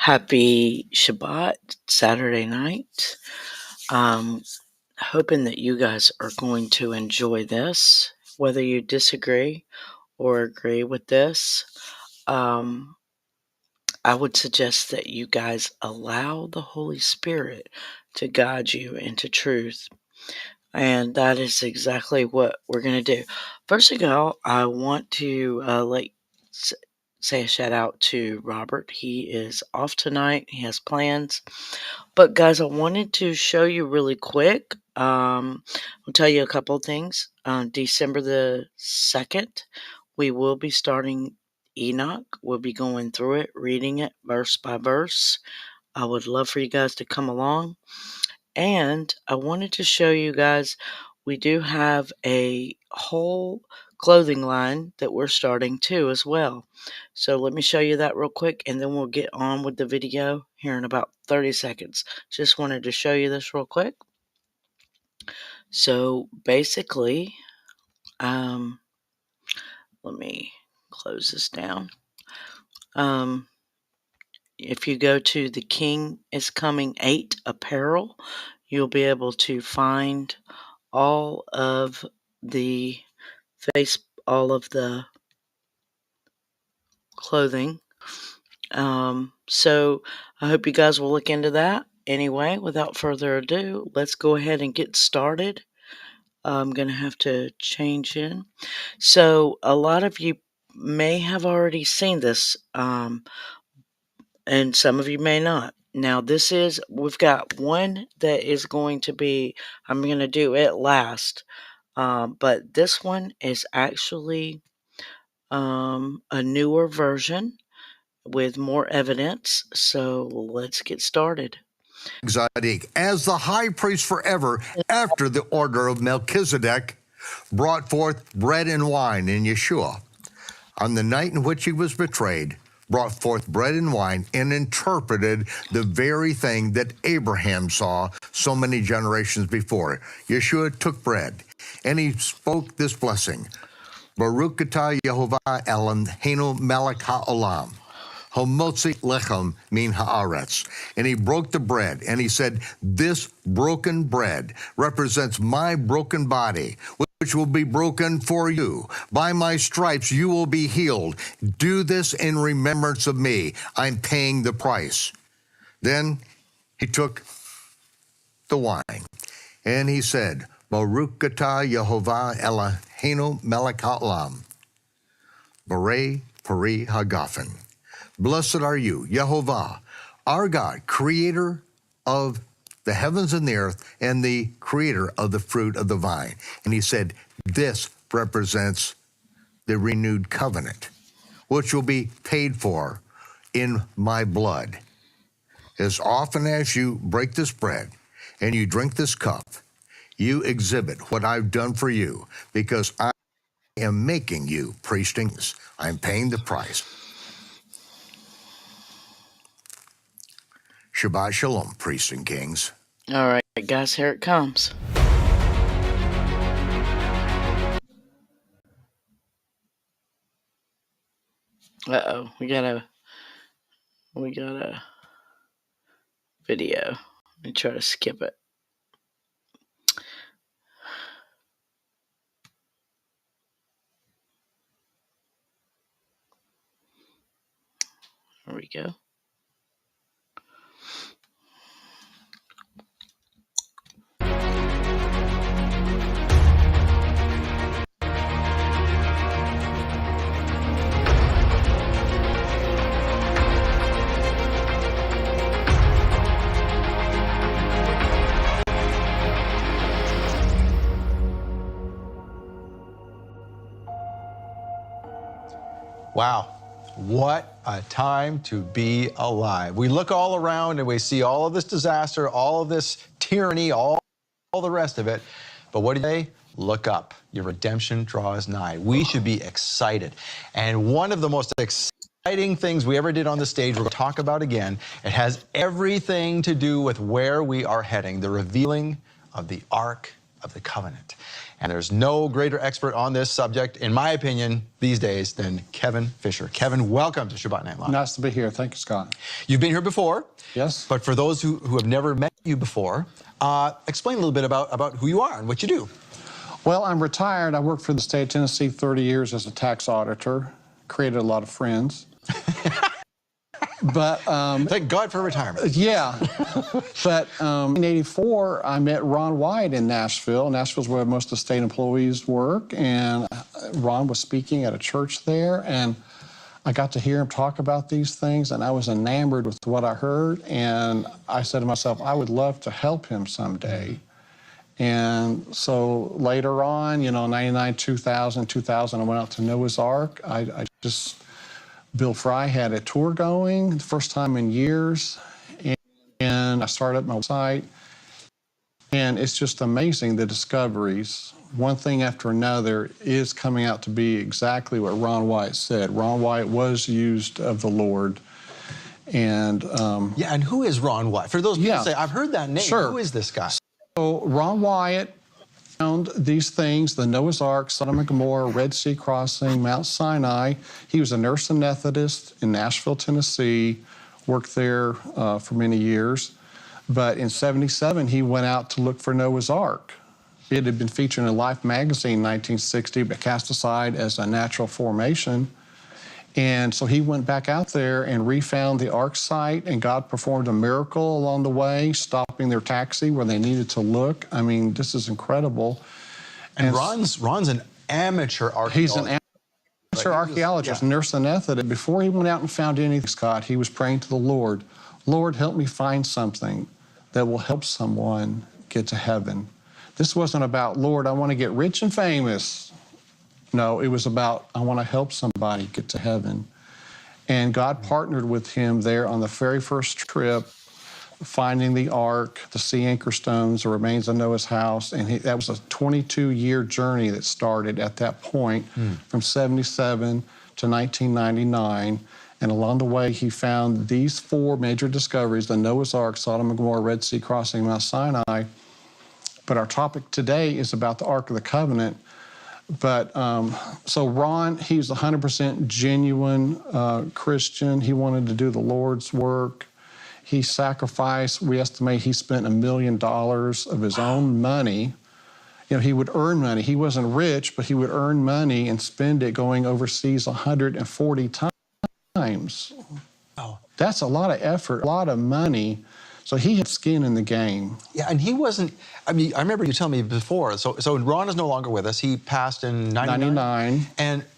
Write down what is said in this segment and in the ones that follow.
Happy Shabbat Saturday night. Um, Hoping that you guys are going to enjoy this, whether you disagree or agree with this. Um, I would suggest that you guys allow the Holy Spirit to guide you into truth. And that is exactly what we're going to do. First of all, I want to say a shout out to Robert. He is off tonight. He has plans. But guys, I wanted to show you really quick. I'll tell you a couple of things. December the 2nd, we will be starting Enoch. We'll be going through it, reading it verse by verse. I would love for you guys to come along. And I wanted to show you guys, we do have a whole clothing line that we're starting too as well. So let me show you that real quick and then we'll get on with the video here in about 30 seconds. Just wanted to show you this real quick. So basically, let me close this down. If you go to the King is Coming 8 apparel, you'll be able to find all of the clothing. So I hope you guys will look into that. Anyway, without further ado, let's go ahead and get started. I'm going to have to change in. So a lot of you may have already seen this, and some of you may not. Now we've got one that is going to be, I'm going to do it last. But this one is actually a newer version with more evidence. So let's get started. Zadik, as the high priest forever, after the order of Melchizedek, brought forth bread and wine in Yeshua. On the night in which he was betrayed, brought forth bread and wine and interpreted the very thing that Abraham saw so many generations before. Yeshua took bread and he spoke this blessing. Baruch atah Yehovah Eloheinu melech haolam. Homotzi lechem min haaretz. And he broke the bread, and he said, this broken bread represents my broken body, which will be broken for you. By my stripes you will be healed. Do this in remembrance of me. I'm paying the price. Then he took the wine, and he said, Baruch atah Yehovah Eloheinu melech haolam. Borei peri hagafen. Blessed are you, Yehovah, our God, creator of the heavens and the earth, and the creator of the fruit of the vine. And he said, this represents the renewed covenant, which will be paid for in my blood. As often as you break this bread and you drink this cup, you exhibit what I've done for you, because I am making you priesting. I'm paying the price. Shabbat Shalom, priests and kings. All right, guys, here it comes. Uh-oh, we got a video. Let me try to skip it. There we go. Wow, what a time to be alive. We look all around and we see all of this disaster, all of this tyranny, all the rest of it. But what do you say? Look up. Your redemption draws nigh. We should be excited. And one of the most exciting things we ever did on the stage, we're going to talk about again. It has everything to do with where we are heading, the revealing of the Ark of the Covenant. And there's no greater expert on this subject, in my opinion, these days than Kevin Fisher. Kevin, welcome to Shabbat Night Live. Nice to be here. Thank you, Scott. You've been here before. Yes. But for those who have never met you before, explain a little bit about who you are and what you do. Well, I'm retired. I worked for the state of Tennessee 30 years as a tax auditor, created a lot of friends. But thank God for retirement. yeah, but in '84, I met Ron White in Nashville. Nashville's where most of the state employees work, and Ron was speaking at a church there, and I got to hear him talk about these things, and I was enamored with what I heard, and I said to myself, I would love to help him someday. And so later on, 99, 2000, I went out to Noah's Ark. Bill Fry had a tour going, the first time in years, and I started up my website, and it's just amazing, the discoveries. One thing after another is coming out to be exactly what Ron White said. Ron White was used of the Lord, and yeah, and who is Ron White? For those people who say, I've heard that name, sure. Who is this guy? So Ron Wyatt found these things, the Noah's Ark, Sodom and Gomorrah, Red Sea crossing, Mount Sinai. He was a nurse anesthetist in Nashville, Tennessee, worked there for many years. But in '77, he went out to look for Noah's Ark. It had been featured in Life magazine in 1960, but cast aside as a natural formation. And so he went back out there and refound the Ark site, and God performed a miracle along the way, stopping their taxi where they needed to look. I mean, this is incredible. And Ron's an amateur archaeologist. He's an amateur archaeologist, nurse anesthetist. Before he went out and found anything, Scott, he was praying to the Lord, Lord, help me find something that will help someone get to heaven. This wasn't about, Lord, I want to get rich and famous. No, it was about, I want to help somebody get to heaven. And God partnered with him there on the very first trip, finding the Ark, the sea anchor stones, the remains of Noah's house. And that was a 22-year journey that started at that point from '77 to 1999. And along the way, he found these four major discoveries, the Noah's Ark, Sodom and Gomorrah, Red Sea crossing, Mount Sinai. But our topic today is about the Ark of the Covenant. But so Ron, he's 100% genuine Christian. He wanted to do the Lord's work. He sacrificed, we estimate he spent $1 million of his own money. He would earn money. He wasn't rich, but he would earn money and spend it going overseas 140 times. Oh. That's a lot of effort, a lot of money. So he had skin in the game. Yeah, and he wasn't, I remember you telling me before, so Ron is no longer with us. He passed in 99.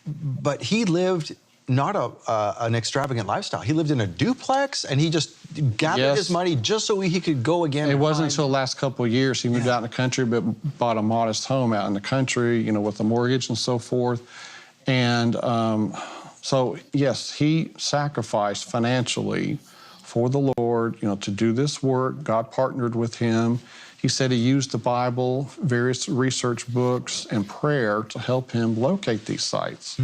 But he lived not an extravagant lifestyle. He lived in a duplex, and he just gathered his money just so he could go again. It wasn't until the last couple of years he moved out in the country, but bought a modest home out in the country, with a mortgage and so forth. And so, yes, he sacrificed financially for the Lord, to do this work. God partnered with him. He said he used the Bible, various research books, and prayer to help him locate these sites.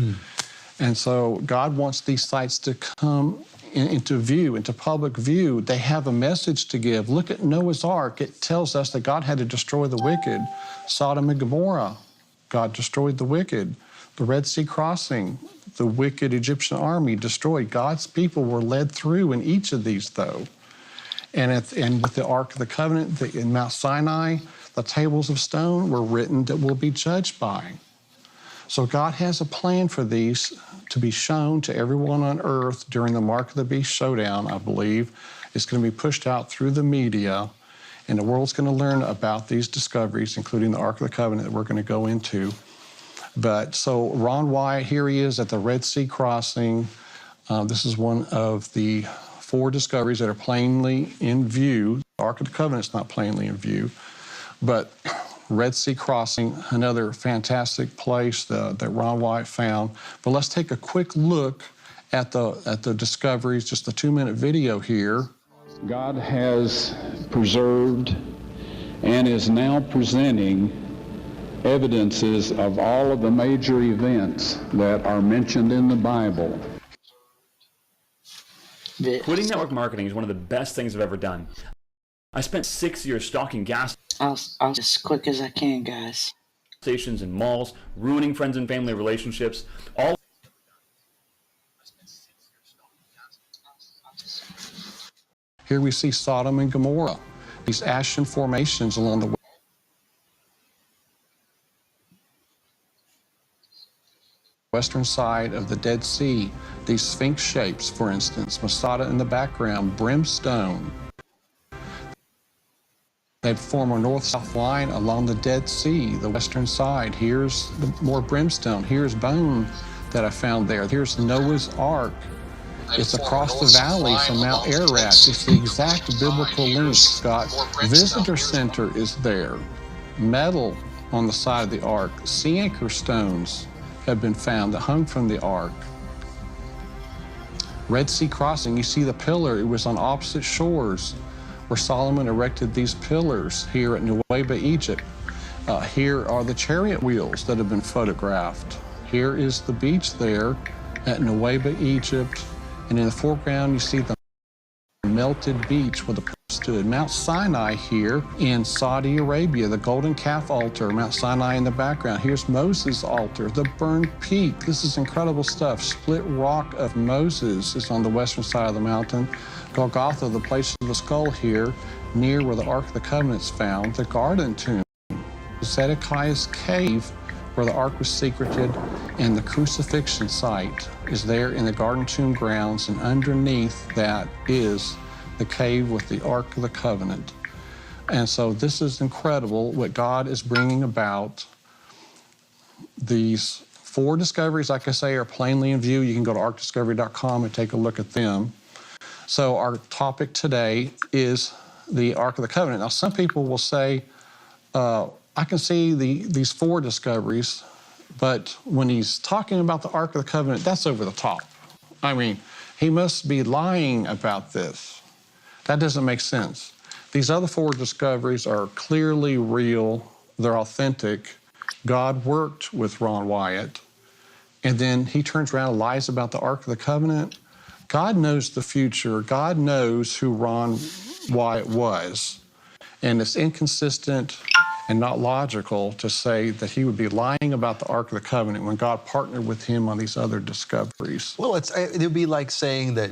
And so God wants these sites to come into view, into public view. They have a message to give. Look at Noah's Ark. It tells us that God had to destroy the wicked. Sodom and Gomorrah, God destroyed the wicked. The Red Sea crossing, the wicked Egyptian army destroyed. God's people were led through in each of these, though. And with the Ark of the Covenant in Mount Sinai, the tables of stone were written that we'll be judged by. So God has a plan for these to be shown to everyone on earth during the Mark of the Beast showdown, I believe. It's going to be pushed out through the media, and the world's going to learn about these discoveries, including the Ark of the Covenant that we're going to go into. But so Ron Wyatt, here he is at the Red Sea crossing. This is one of the four discoveries that are plainly in view. The Ark of the Covenant's not plainly in view, but Red Sea crossing, another fantastic place that Ron Wyatt found. But let's take a quick look at the discoveries, just a 2-minute video here. God has preserved and is now presenting evidences of all of the major events that are mentioned in the Bible. Quitting network marketing is one of the best things I've ever done. I spent 6 years stalking gas I'll as quick as I can, guys. stations and malls, ruining friends and family relationships, all Here we see Sodom and Gomorrah, these ashen formations along the western side of the Dead Sea, these sphinx shapes, for instance, Masada in the background, brimstone. They form a north-south line along the Dead Sea, the western side. Here's more brimstone. Here's bone that I found there. Here's Noah's Ark. It's across the valley from Mount Ararat. It's the exact biblical link, Scott. Visitor Center is there. Metal on the side of the ark. Sea anchor stones have been found that hung from the ark. Red Sea crossing, you see the pillar. It was on opposite shores where Solomon erected these pillars here at Nuweiba, Egypt. Here are the chariot wheels that have been photographed. Here is the beach there at Nuweiba, Egypt. And in the foreground, you see the melted beach where the pillar stood. Mount Sinai here in Saudi Arabia, the golden calf altar, Mount Sinai in the background. Here's Moses' altar, the burned peak. This is incredible stuff. Split rock of Moses is on the western side of the mountain. Golgotha, the place of the skull here, near where the Ark of the Covenant is found. The Garden Tomb, Zedekiah's cave, where the Ark was secreted, and the crucifixion site is there in the Garden Tomb grounds, and underneath that is the cave with the Ark of the Covenant. And so this is incredible what God is bringing about. These 4 discoveries, like I say, are plainly in view. You can go to arkdiscovery.com and take a look at them. So our topic today is the Ark of the Covenant. Now, some people will say, I can see these 4 discoveries, but when he's talking about the Ark of the Covenant, that's over the top. I mean, he must be lying about this. That doesn't make sense. These other 4 discoveries are clearly real. They're authentic. God worked with Ron Wyatt, and then he turns around and lies about the Ark of the Covenant. God knows the future. God knows who Ron Wyatt was, and it's inconsistent and not logical to say that he would be lying about the Ark of the Covenant when God partnered with him on these other discoveries. Well, it would be like saying that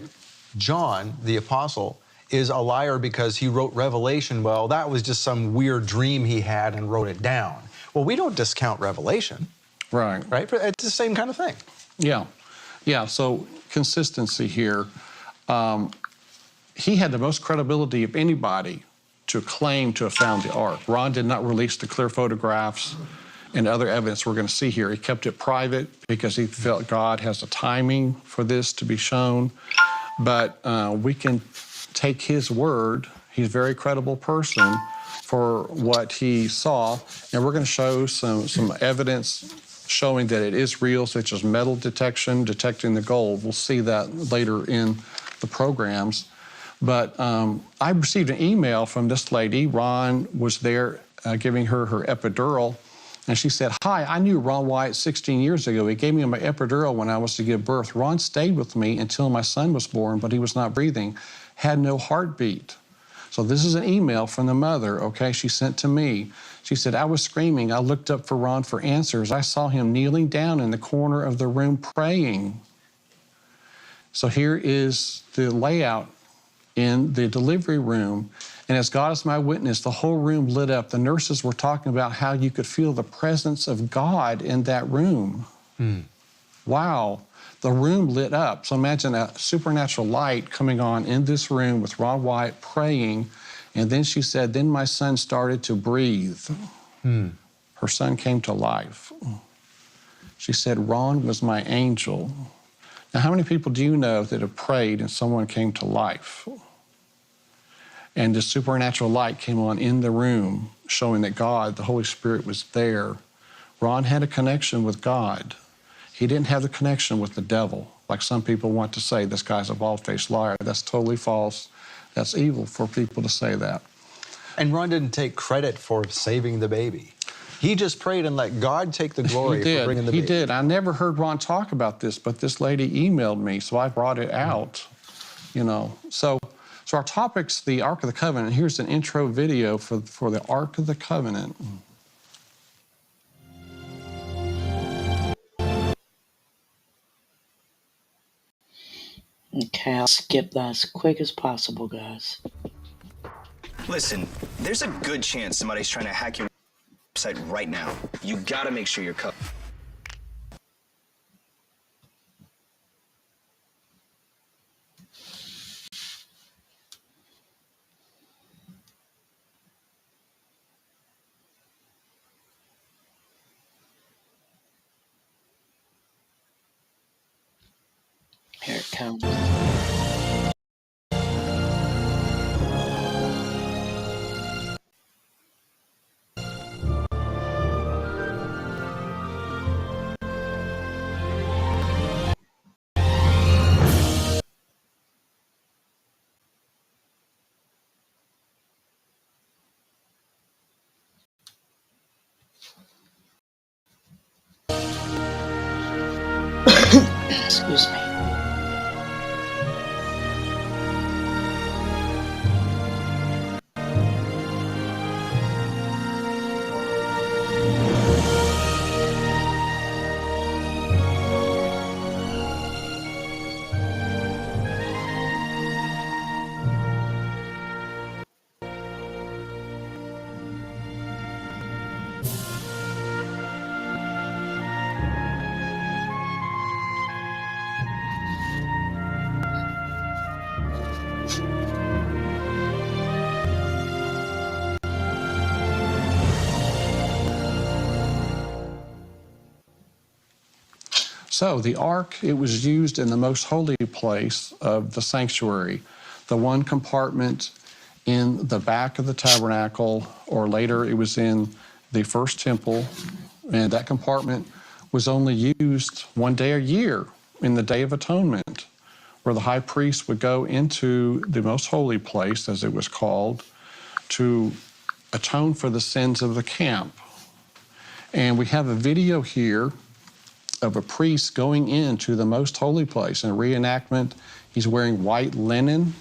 John, the apostle, is a liar because he wrote Revelation. Well, that was just some weird dream he had and wrote it down. Well, we don't discount Revelation. Right. Right? It's the same kind of thing. Yeah. Yeah, so consistency here. He had the most credibility of anybody to claim to have found the Ark. Ron did not release the clear photographs and other evidence we're going to see here. He kept it private because he felt God has a timing for this to be shown. But we can take his word. He's a very credible person for what he saw. And we're going to show some evidence showing that it is real, such as metal detection, detecting the gold. We'll see that later in the programs. But I received an email from this lady. Ron was there giving her epidural. And she said, "Hi, I knew Ron Wyatt 16 years ago. He gave me my epidural when I was to give birth. Ron stayed with me until my son was born, but he was not breathing, had no heartbeat." So this is an email from the mother, okay, she sent to me. She said, "I was screaming. I looked up for Ron for answers. I saw him kneeling down in the corner of the room praying." So here is the layout in the delivery room. And as God is my witness, the whole room lit up. The nurses were talking about how you could feel the presence of God in that room. Wow. The room lit up. So imagine a supernatural light coming on in this room with Ron Wyatt praying. And then she said, "Then my son started to breathe." Her son came to life. She said, "Ron was my angel." Now, how many people do you know that have prayed and someone came to life? And the supernatural light came on in the room, showing that God, the Holy Spirit, was there. Ron had a connection with God. He didn't have the connection with the devil, like some people want to say, this guy's a bald-faced liar. That's totally false. That's evil for people to say that. And Ron didn't take credit for saving the baby. He just prayed and let God take the glory for bringing the baby. He did. I never heard Ron talk about this, but this lady emailed me, so I brought it out, you know. So So our topic's the Ark of the Covenant. Here's an intro video for the Ark of the Covenant. Okay, I'll skip that as quick as possible, guys. Listen, there's a good chance somebody's trying to hack your website right now. You gotta make sure you're covered. Here it comes. Excuse me. So the ark, it was used in the most holy place of the sanctuary, the one compartment in the back of the tabernacle, or later it was in the first temple, and that compartment was only used one day a year in the Day of Atonement, where the high priest would go into the most holy place, as it was called, to atone for the sins of the camp. And we have a video here of a priest going into the most holy place. In a reenactment, he's wearing white linen,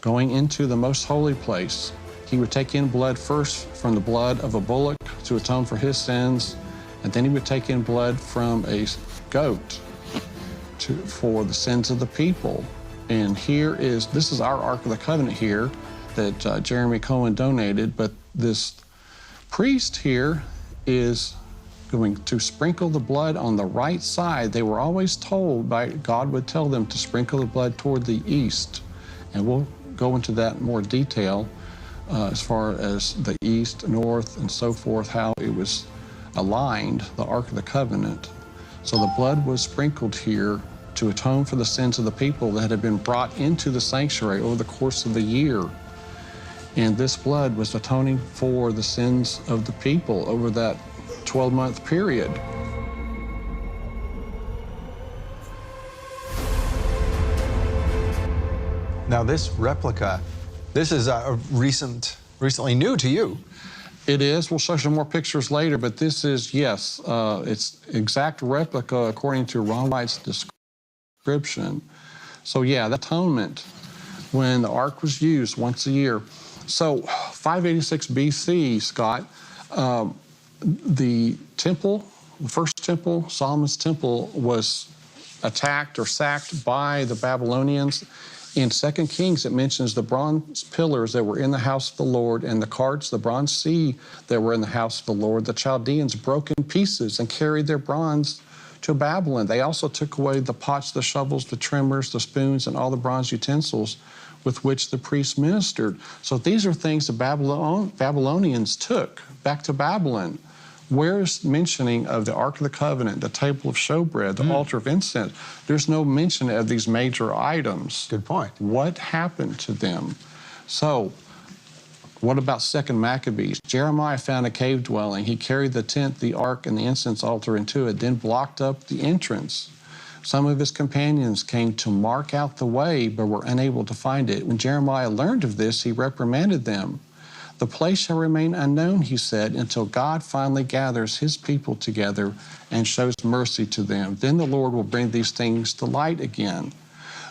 going into the most holy place. He would take in blood first from the blood of a bullock to atone for his sins, and then he would take in blood from a goat for the sins of the people. And this is our Ark of the Covenant here that Jeremy Cohen donated, but this priest here is going to sprinkle the blood on the right side. They were always told God would tell them to sprinkle the blood toward the east. And we'll go into that in more detail as far as the east, north, and so forth, how it was aligned, the Ark of the Covenant. So the blood was sprinkled here to atone for the sins of the people that had been brought into the sanctuary over the course of the year. And this blood was atoning for the sins of the people over that 12-month period. Now this replica, this is recently new to you. It is. We'll show some more pictures later, but this is, yes, it's exact replica according to Ron White's description. So yeah, the atonement, when the ark was used once a year. So 586 BC, Scott, the temple, the first temple, Solomon's temple, was attacked or sacked by the Babylonians. In 2 Kings, it mentions the bronze pillars that were in the house of the Lord and the carts, the bronze sea that were in the house of the Lord. The Chaldeans broke in pieces and carried their bronze to Babylon. They also took away the pots, the shovels, the trimmers, the spoons, and all the bronze utensils with which the priests ministered. So these are things the Babylonians took back to Babylon. Where's mentioning of the Ark of the Covenant, the table of showbread, the altar of incense? There's no mention of these major items. Good point. What happened to them? So, what about 2 Maccabees? Jeremiah found a cave dwelling. He carried the tent, the ark, and the incense altar into it, then blocked up the entrance. Some of his companions came to mark out the way, but were unable to find it. When Jeremiah learned of this, he reprimanded them. The place shall remain unknown, he said, until God finally gathers his people together and shows mercy to them. Then the Lord will bring these things to light again.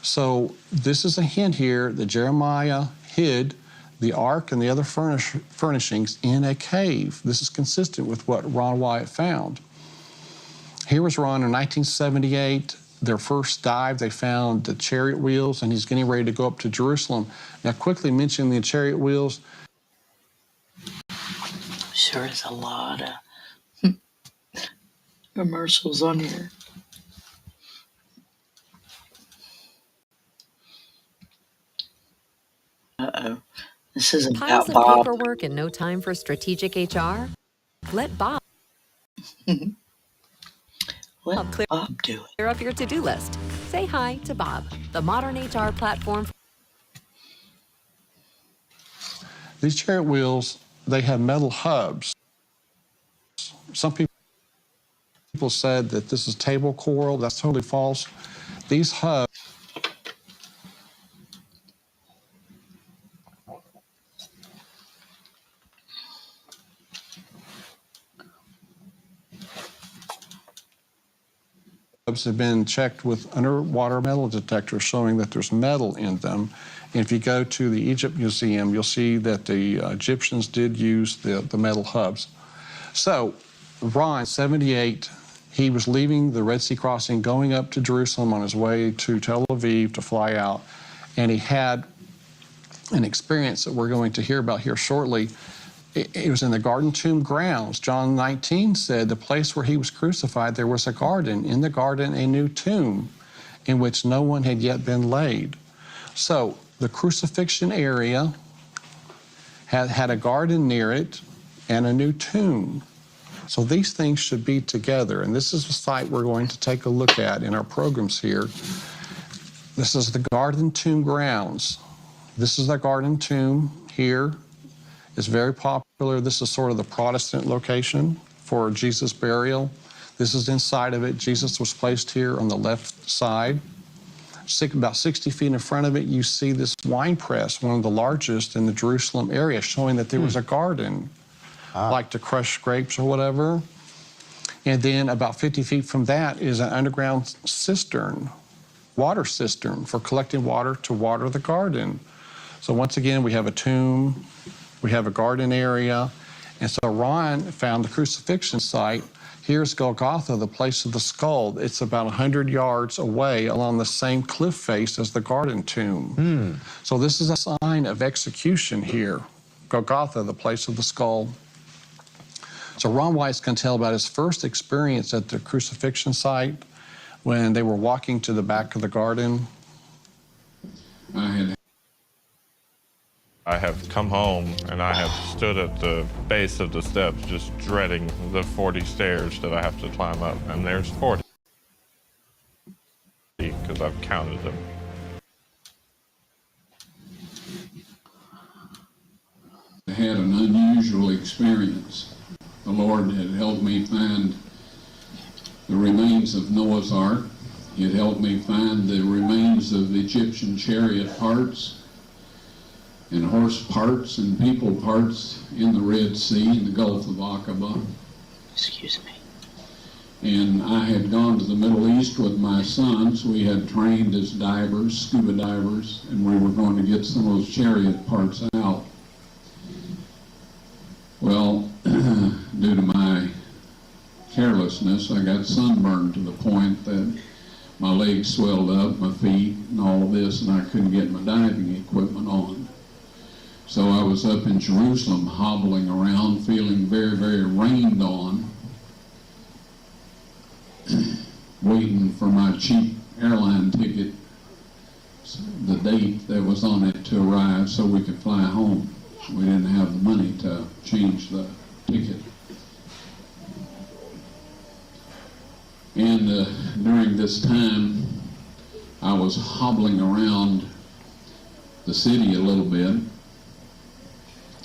So this is a hint here that Jeremiah hid the ark and the other furnishings in a cave. This is consistent with what Ron Wyatt found. Here was Ron in 1978. Their first dive, they found the chariot wheels, and he's getting ready to go up to Jerusalem. Now, quickly mentioning the chariot wheels. Sure is a lot of commercials on here. Uh-oh. This isn't Piles about of Bob. paperwork and no time for strategic HR? Let Bob Let clear Bob do it. up your to-do list. Say hi to Bob, the modern HR platform. These chariot wheels, they have metal hubs. Some people said that this is table coral. That's totally false. These hubs have been checked with underwater metal detectors showing that there's metal in them. And if you go to the Egypt Museum, you'll see that the Egyptians did use the metal hubs. So Ron, 78, he was leaving the Red Sea crossing, going up to Jerusalem on his way to Tel Aviv to fly out. And he had an experience that we're going to hear about here shortly. It was in the Garden Tomb grounds. John 19 said the place where he was crucified, there was a garden. In the garden, a new tomb in which no one had yet been laid. So the crucifixion area had a garden near it and a new tomb. So these things should be together. And this is the site we're going to take a look at in our programs here. This is the Garden Tomb grounds. This is the Garden Tomb here. It's very popular. This is sort of the Protestant location for Jesus' burial. This is inside of it. Jesus was placed here on the left side. About 60 feet in front of it, you see this wine press, one of the largest in the Jerusalem area, showing that there was a garden, like to crush grapes or whatever. And then about 50 feet from that is an underground cistern, water cistern for collecting water to water the garden. So once again, we have a tomb, we have a garden area, and so Ron found the crucifixion site. Here's Golgotha, the place of the skull. It's about 100 yards away along the same cliff face as the garden tomb. So this is a sign of execution here. Golgotha, the place of the skull. So Ron Wyatt's going to tell about his first experience at the crucifixion site when they were walking to the back of the garden. I have come home and I have stood at the base of the steps just dreading the 40 stairs that I have to climb up. And there's 40 because I've counted them. I had an unusual experience. The Lord had helped me find the remains of Noah's Ark. He had helped me find the remains of Egyptian chariot parts and horse parts and people parts in the Red Sea and the Gulf of Aqaba. Excuse me. And I had gone to the Middle East with my sons. We had trained as divers, scuba divers, and we were going to get some of those chariot parts out. Well, due to my carelessness, I got sunburned to the point that my legs swelled up, my feet, and all of this, and I couldn't get my diving equipment on. So I was up in Jerusalem hobbling around, feeling very, very rained on, waiting for my cheap airline ticket, the date that was on it, to arrive so we could fly home. We didn't have the money to change the ticket. And during this time, I was hobbling around the city a little bit.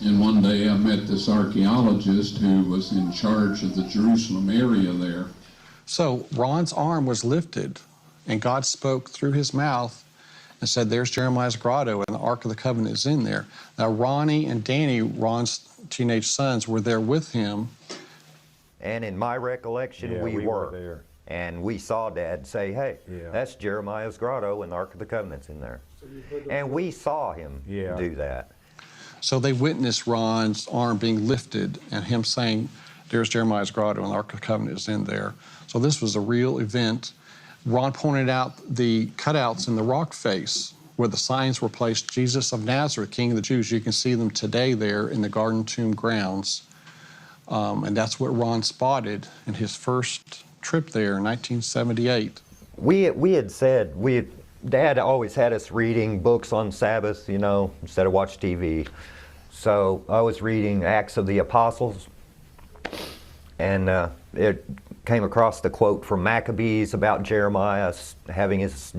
And one day I met this archaeologist who was in charge of the Jerusalem area there. So Ron's arm was lifted, and God spoke through his mouth and said, there's Jeremiah's grotto, and the Ark of the Covenant is in there. Now, Ronnie and Danny, Ron's teenage sons, were there with him. And in my recollection, we were there. And we saw Dad say, hey, that's Jeremiah's grotto and the Ark of the Covenant's in there. And we saw him do that. So they witnessed Ron's arm being lifted and him saying, there's Jeremiah's grotto and the Ark of the Covenant is in there. So this was a real event. Ron pointed out the cutouts in the rock face where the signs were placed, Jesus of Nazareth, King of the Jews. You can see them today there in the Garden Tomb grounds. And that's what Ron spotted in his first trip there in 1978. We had said, Dad always had us reading books on Sabbath, you know, instead of watch TV. So I was reading Acts of the Apostles, and it came across the quote from Maccabees about Jeremiah having his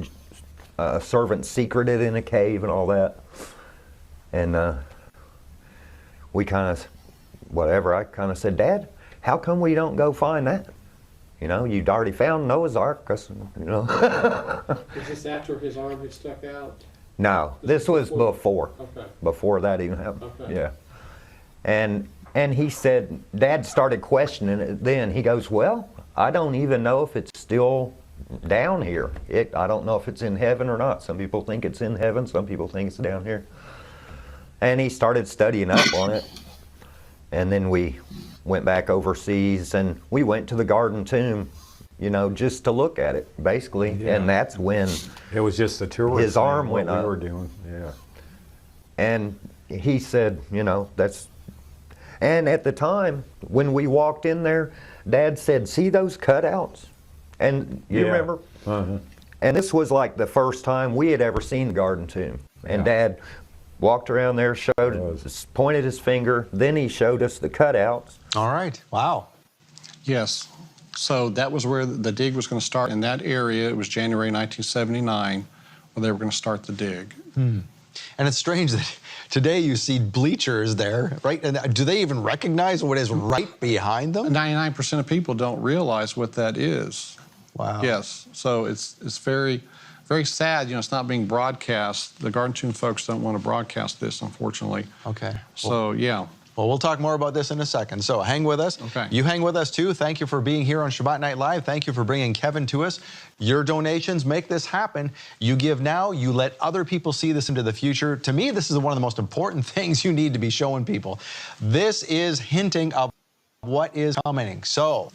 servant secreted in a cave and all that. And we kind of, I kind of said, Dad, how come we don't go find that? You know, you'd already found Noah's Ark, you know. Is this after his arm had stuck out? No, this was before. Okay. Before that even happened. Okay. Yeah. And he said, Dad started questioning it then. He goes, well, I don't even know if it's still down here. I don't know if it's in heaven or not. Some people think it's in heaven, some people think it's down here. And he started studying up on it. And then we went back overseas and we went to the Garden Tomb, you know, just to look at it, basically. Yeah. And that's when it was just a tour. His arm went up. We were doing, yeah. And he said, you know, and at the time when we walked in there, Dad said, "See those cutouts?" And you remember? Uh-huh. And this was like the first time we had ever seen the Garden Tomb. And Dad walked around there, pointed his finger, then he showed us the cutouts. All right. Wow. Yes. So that was where the dig was going to start. In that area, it was January 1979 where they were going to start the dig. And it's strange that today you see bleachers there, right? And do they even recognize what is right behind them? 99% of people don't realize what that is. Wow. Yes. So it's very, very sad. You know, it's not being broadcast. The Garden Tomb folks don't want to broadcast this, unfortunately. Okay. So, yeah. Well, we'll talk more about this in a second. So hang with us. Okay. You hang with us, too. Thank you for being here on Shabbat Night Live. Thank you for bringing Kevin to us. Your donations make this happen. You give now. You let other people see this into the future. To me, this is one of the most important things you need to be showing people. This is hinting of what is coming. So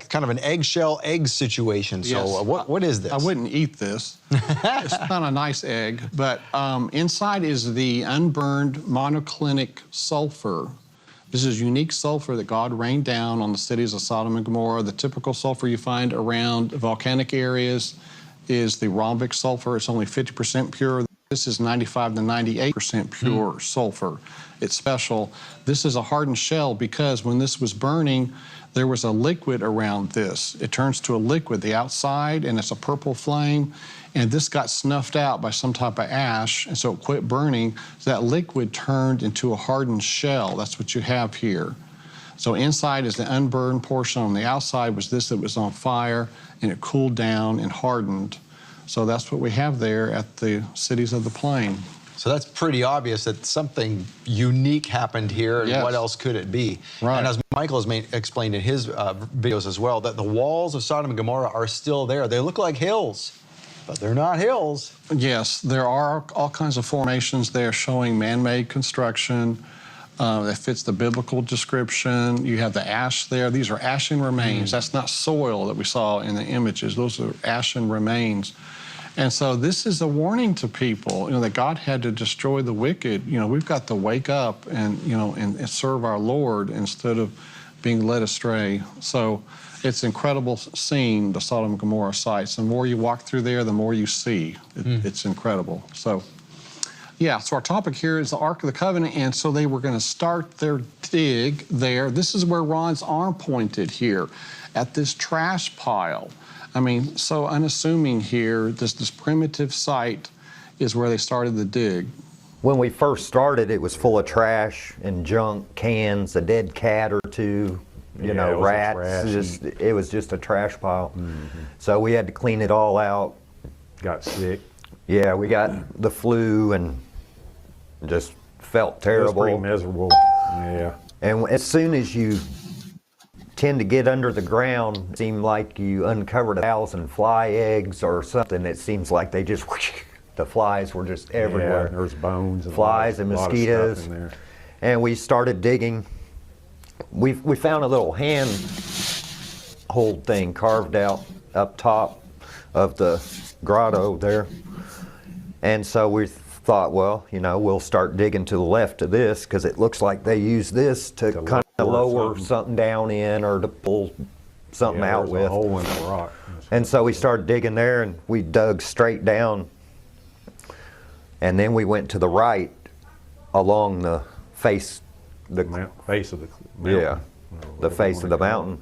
kind of an eggshell egg situation. Yes. So what is this? I wouldn't eat this. It's not a nice egg, but inside is the unburned monoclinic sulfur. This is unique sulfur that God rained down on the cities of Sodom and Gomorrah. The typical sulfur you find around volcanic areas is the rhombic sulfur. It's only 50% pure. This is 95 to 98% pure sulfur. It's special. This is a hardened shell because when this was burning, there was a liquid around this. It turns to a liquid, the outside, and it's a purple flame. And this got snuffed out by some type of ash, and so it quit burning. So that liquid turned into a hardened shell. That's what you have here. So inside is the unburned portion. On the outside was this that was on fire, and it cooled down and hardened. So that's what we have there at the Cities of the Plain. So that's pretty obvious that something unique happened here. And yes. What else could it be? Right. And as Michael has explained in his videos as well, that the walls of Sodom and Gomorrah are still there. They look like hills, but they're not hills. Yes, there are all kinds of formations there showing man-made construction that fits the biblical description. You have the ash there. These are ashen remains. That's not soil that we saw in the images. Those are ashen remains. And so this is a warning to people, you know, that God had to destroy the wicked. You know, we've got to wake up and, you know, and serve our Lord instead of being led astray. So it's an incredible scene, the Sodom and Gomorrah sites. The more you walk through there, the more you see. It's incredible. So, yeah, so our topic here is the Ark of the Covenant, and so they were going to start their dig there. This is where Ron's arm pointed here, at this trash pile. I mean, so unassuming here, this primitive site is where they started the dig. When we first started, it was full of trash and junk, cans, a dead cat or two, you know, rats. It was just a trash pile. So we had to clean it all out. Got sick. Yeah, we got the flu and just felt It was terrible. pretty miserable. Yeah. And as soon as you tend to get under the ground, it seemed like you uncovered 1,000 fly eggs or something. It seems like they just, whoosh, the flies were just everywhere. Yeah, there's bones and flies and a lot of mosquitoes. stuff in there. And we started digging. We found a little hand hold thing carved out up top of the grotto there. And so we thought, well, you know, we'll start digging to the left of this because it looks like they use this to kind of lower something down in or to pull something Yeah, out there's with. a hole in the rock. And so we started digging there and we dug straight down. And then we went to the right along the face, face of the mountain. yeah, the face of the mountain.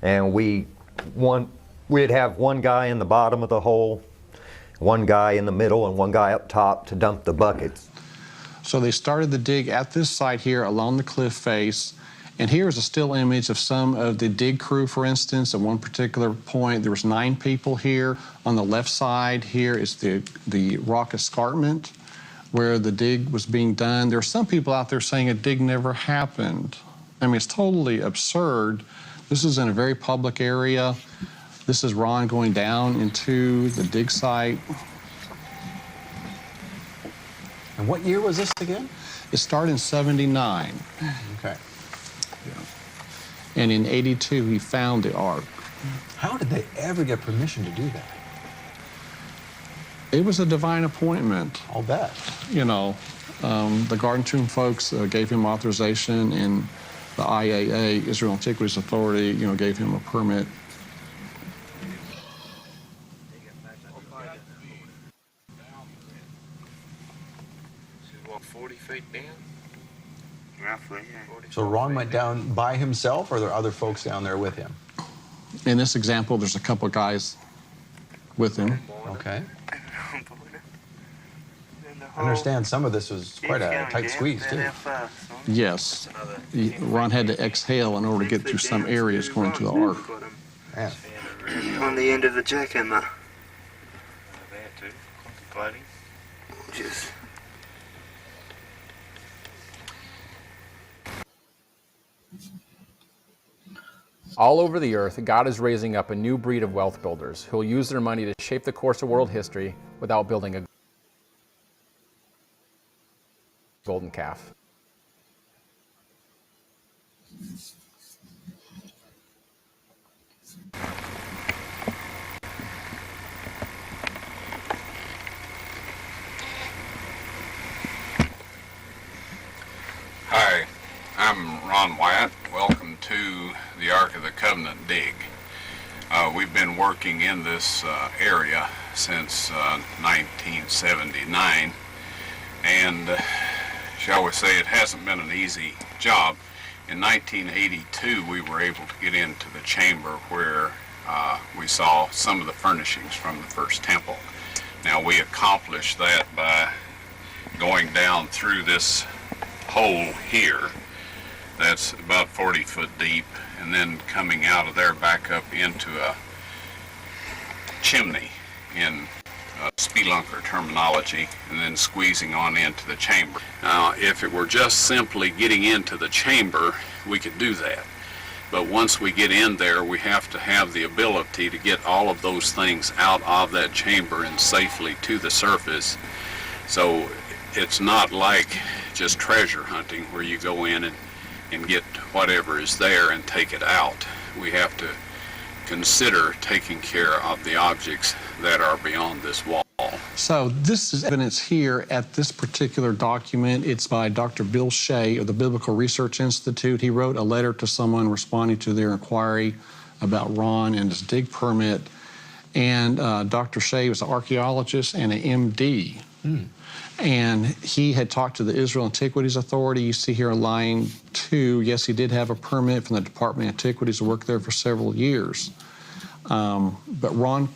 And we'd have one guy in the bottom of the hole, one guy in the middle, and one guy up top to dump the buckets. So they started the dig at this site here along the cliff face. And here is a still image of some of the dig crew, for instance. At one particular point, there was 9 people here. On the left side here is the rock escarpment where the dig was being done. There are some people out there saying a dig never happened. I mean, it's totally absurd. This is in a very public area. This is Ron going down into the dig site. And what year was this again? It started in 79. Okay. And in 82, he found the Ark. How did they ever get permission to do that? It was a divine appointment. I'll bet. You know, the Garden Tomb folks gave him authorization, and the IAA, Israel Antiquities Authority, you know, gave him a permit. So Ron went down by himself, or are there other folks down there with him? In this example, there's a couple of guys with him. Okay. I understand some of this was quite a tight squeeze, too. Yes. Ron had to exhale in order to get through some areas going to the Ark. Yeah. On the end of the jackhammer. Just All over the earth, God is raising up a new breed of wealth builders who will use their money to shape the course of world history without building a golden calf. Hi, I'm Ron Wyatt. Welcome to the Ark of the Covenant dig. We've been working in this area since 1979, and shall we say it hasn't been an easy job. In 1982 we were able to get into the chamber where we saw some of the furnishings from the first temple. Now we accomplished that by going down through this hole here that's about 40 foot deep, and then coming out of there back up into a chimney in spelunker terminology, and then squeezing on into the chamber. Now, if it were just simply getting into the chamber, we could do that. But once we get in there, we have to have the ability to get all of those things out of that chamber and safely to the surface. So it's not like just treasure hunting where you go in and get whatever is there and take it out. We have to consider taking care of the objects that are beyond this wall. So this is evidence here at this particular document. It's by Dr. Bill Shea of the Biblical Research Institute. He wrote a letter to someone responding to their inquiry about Ron and his dig permit. And Dr. Shea was an archaeologist and an MD. And he had talked to the Israel Antiquities Authority. You see here in line 2, yes, he did have a permit from the Department of Antiquities to work there for several years. But Ron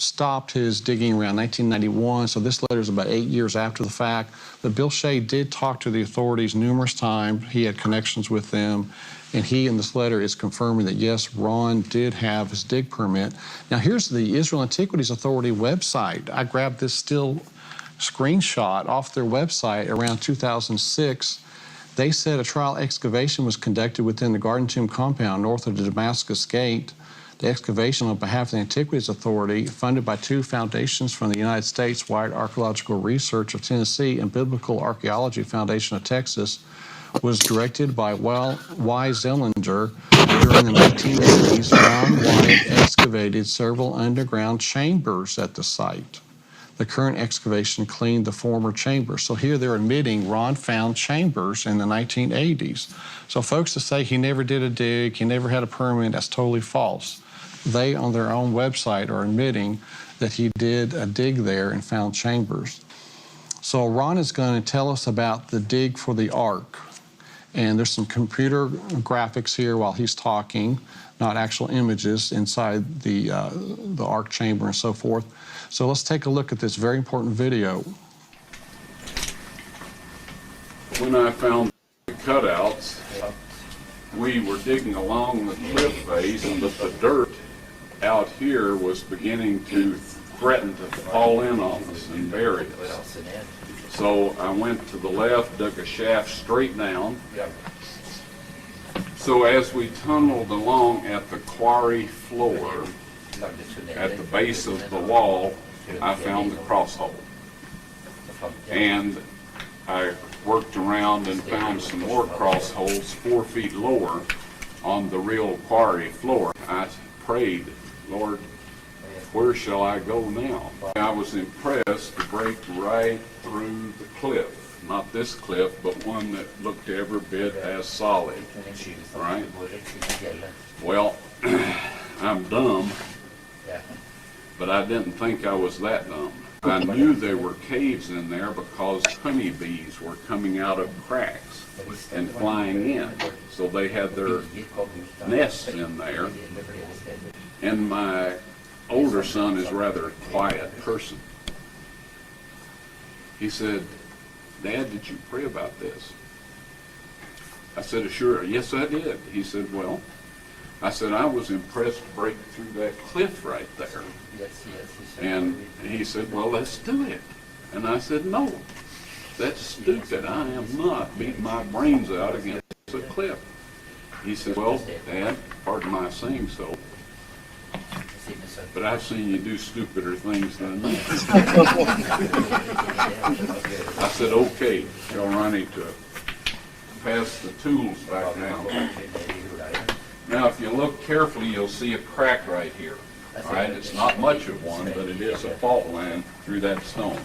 stopped his digging around 1991, so this letter is about 8 years after the fact. But Bill Shea did talk to the authorities numerous times. He had connections with them, and he, in this letter, is confirming that, yes, Ron did have his dig permit. Now, here's the Israel Antiquities Authority website. I grabbed this still screenshot off their website around 2006. They said a trial excavation was conducted within the Garden Tomb compound north of the Damascus Gate. The excavation on behalf of the Antiquities Authority, funded by 2 foundations from the United States, White Archaeological Research of Tennessee and Biblical Archaeology Foundation of Texas, was directed by Y. Zellinger. During the 1980s, Ron White excavated several underground chambers at the site. The current excavation cleaned the former chambers. So here they're admitting Ron found chambers in the 1980s. So folks that say he never did a dig, he never had a permit, that's totally false. They, on their own website, are admitting that he did a dig there and found chambers. So Ron is going to tell us about the dig for the Ark. And there's some computer graphics here while he's talking, not actual images inside the Ark chamber and so forth. So let's take a look at this very important video. When I found the cutouts, we were digging along the cliff face, and the dirt out here was beginning to threaten to fall in on us and bury us. So I went to the left, dug a shaft straight down. So as we tunneled along at the quarry floor, at the base of the wall, I found the cross hole. And I worked around and found some more cross holes 4 feet lower on the real quarry floor. I prayed, Lord, where shall I go now? I was impressed to break right through the cliff. Not this cliff, but one that looked every bit as solid, right? Well, I'm dumb, but I didn't think I was that dumb. I knew there were caves in there because honeybees were coming out of cracks and flying in. So they had their nests in there. And my older son is rather a quiet person. He said, Dad, did you pray about this? I said, sure, yes I did. He said, well, I said, I was impressed to break through that cliff right there. And he said, well, let's do it. And I said, no, that's stupid. I am not beating my brains out against a cliff. He said, well, Dad, pardon my saying so, but I've seen you do stupider things than that. I said, okay, y'all running to pass the tools back now. Now, if you look carefully, you'll see a crack right here. All right, it's not much of one, but it is a fault line through that stone.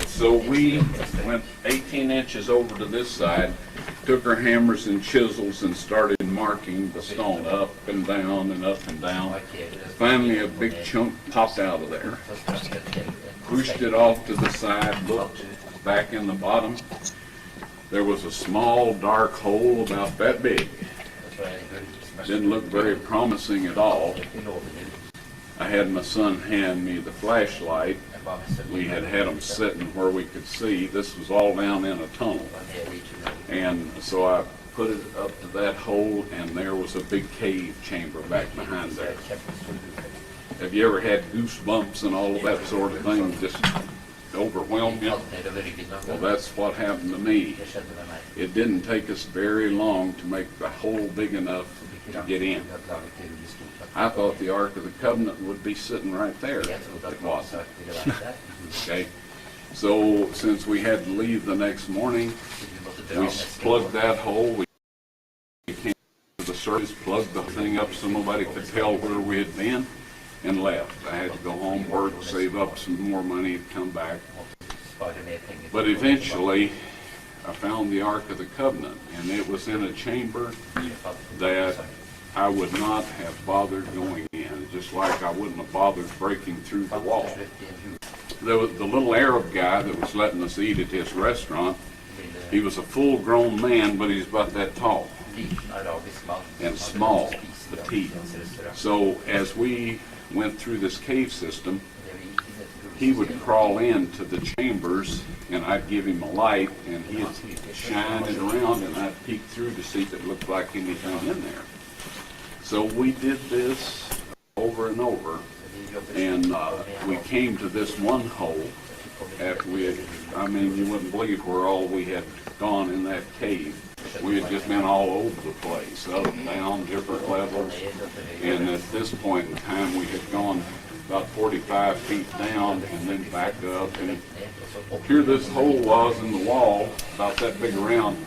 So we went 18 inches over to this side, took our hammers and chisels and started marking the stone up and down and up and down. Finally, a big chunk popped out of there. Pushed it off to the side, looked back in the bottom. There was a small dark hole about that big. Didn't look very promising at all. I had my son hand me the flashlight. We had them sitting where we could see. This was all down in a tunnel. And so I put it up to that hole, and there was a big cave chamber back behind there. Have you ever had goosebumps and all of that sort of thing just overwhelm you? Well, that's what happened to me. It didn't take us very long to make the hole big enough to get in. I thought the Ark of the Covenant would be sitting right there. It wasn't. Okay. So since we had to leave the next morning, we plugged that hole. We came to the surface, plugged the thing up so nobody could tell where we had been, and left. I had to go home, work, save up some more money, come back. But eventually, I found the Ark of the Covenant, and it was in a chamber that I would not have bothered going in, just like I wouldn't have bothered breaking through the wall. There was the little Arab guy that was letting us eat at his restaurant. He was a full-grown man, but he's about that tall. and small, petite. So as we went through this cave system, he would crawl into the chambers, and I'd give him a light, and he'd shine it around, and I'd peek through to see if it looked like anything in there. So we did this over and over, and we came to this one hole after we had, I mean, you wouldn't believe where all we had gone in that cave. We had just been all over the place, up and down, different levels, and at this point in time we had gone about 45 feet down and then back up, and here this hole was in the wall, about that big around,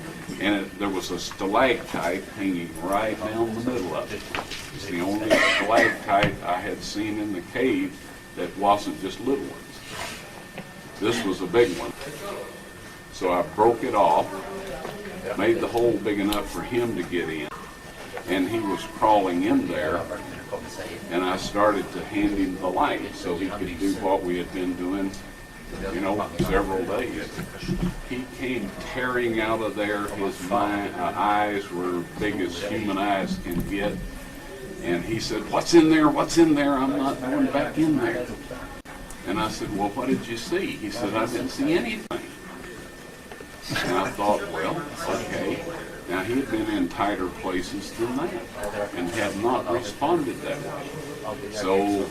and there was a stalactite hanging right down the middle of it. It's the only stalactite I had seen in the cave that wasn't just little ones. This was a big one. So I broke it off, made the hole big enough for him to get in, and he was crawling in there, and I started to hand him the light so he could do what we had been doing, you know, several days. He came tearing out of there. His eyes were big as human eyes can get, and he said, "What's in there? What's in there? I'm not going back in there." And I said, "Well, what did you see?" He said, "I didn't see anything." And I thought, well, okay. Now, he had been in tighter places than that and had not responded that way. So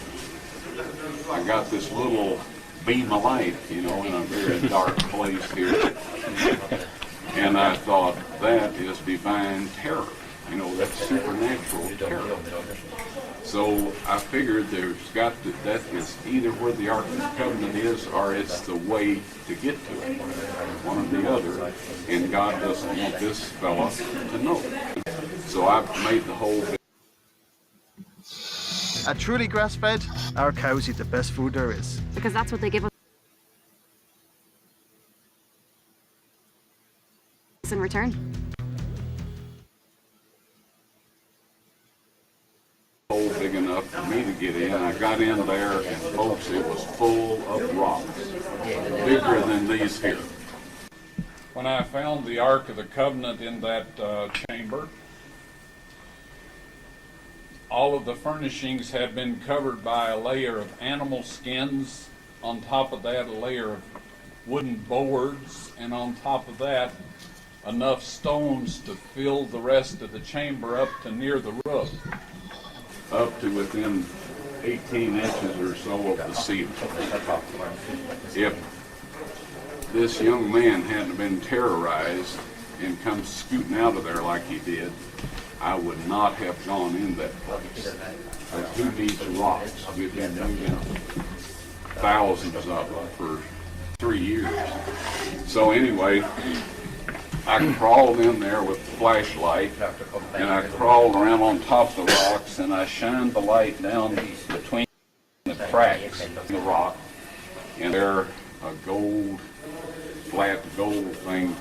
I got this little beam of light, you know, in a very dark place here. And I thought, that is divine terror. You know, that's supernatural terror. So I figured that is either where the Ark of the Covenant is, or it's the way to get to it, one or the other, and God doesn't want this fella to know. So I made the whole bit. At truly grass-fed, our cows eat the best food there is. Because that's what they give us in return. Hole big enough for me to get in. I got in there, and folks, it was full of rocks, bigger than these here. When I found the Ark of the Covenant in that chamber, all of the furnishings had been covered by a layer of animal skins. On top of that, a layer of wooden boards, and on top of that, enough stones to fill the rest of the chamber up to near the roof, up to within 18 inches or so of the ceiling. If this young man hadn't been terrorized and come scooting out of there like he did, I would not have gone in that place. But who needs rocks? We've been moving thousands of them for 3 years. So anyway, I crawled in there with the flashlight, and I crawled around on top of the rocks, and I shined the light down between the cracks in the rock, and there a flat gold thing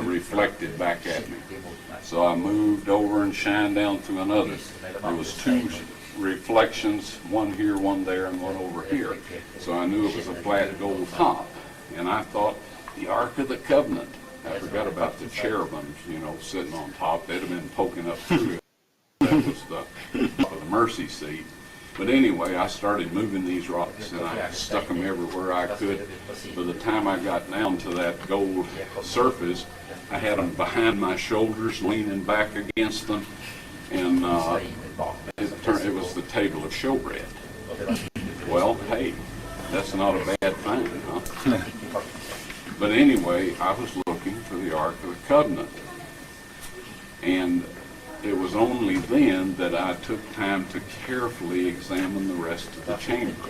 reflected back at me. So I moved over and shined down through another. There was 2 reflections, one here, one there, and one over here. So I knew it was a flat gold top, and I thought, the Ark of the Covenant. I forgot about the cherubims, you know, sitting on top. They'd have been poking up through it. That was the top of the mercy seat. But anyway, I started moving these rocks, and I stuck them everywhere I could. By the time I got down to that gold surface, I had them behind my shoulders, leaning back against them, and it was the table of showbread. Well, hey, that's not a bad thing, huh? But anyway, I was looking for the Ark of the Covenant. And it was only then that I took time to carefully examine the rest of the chamber.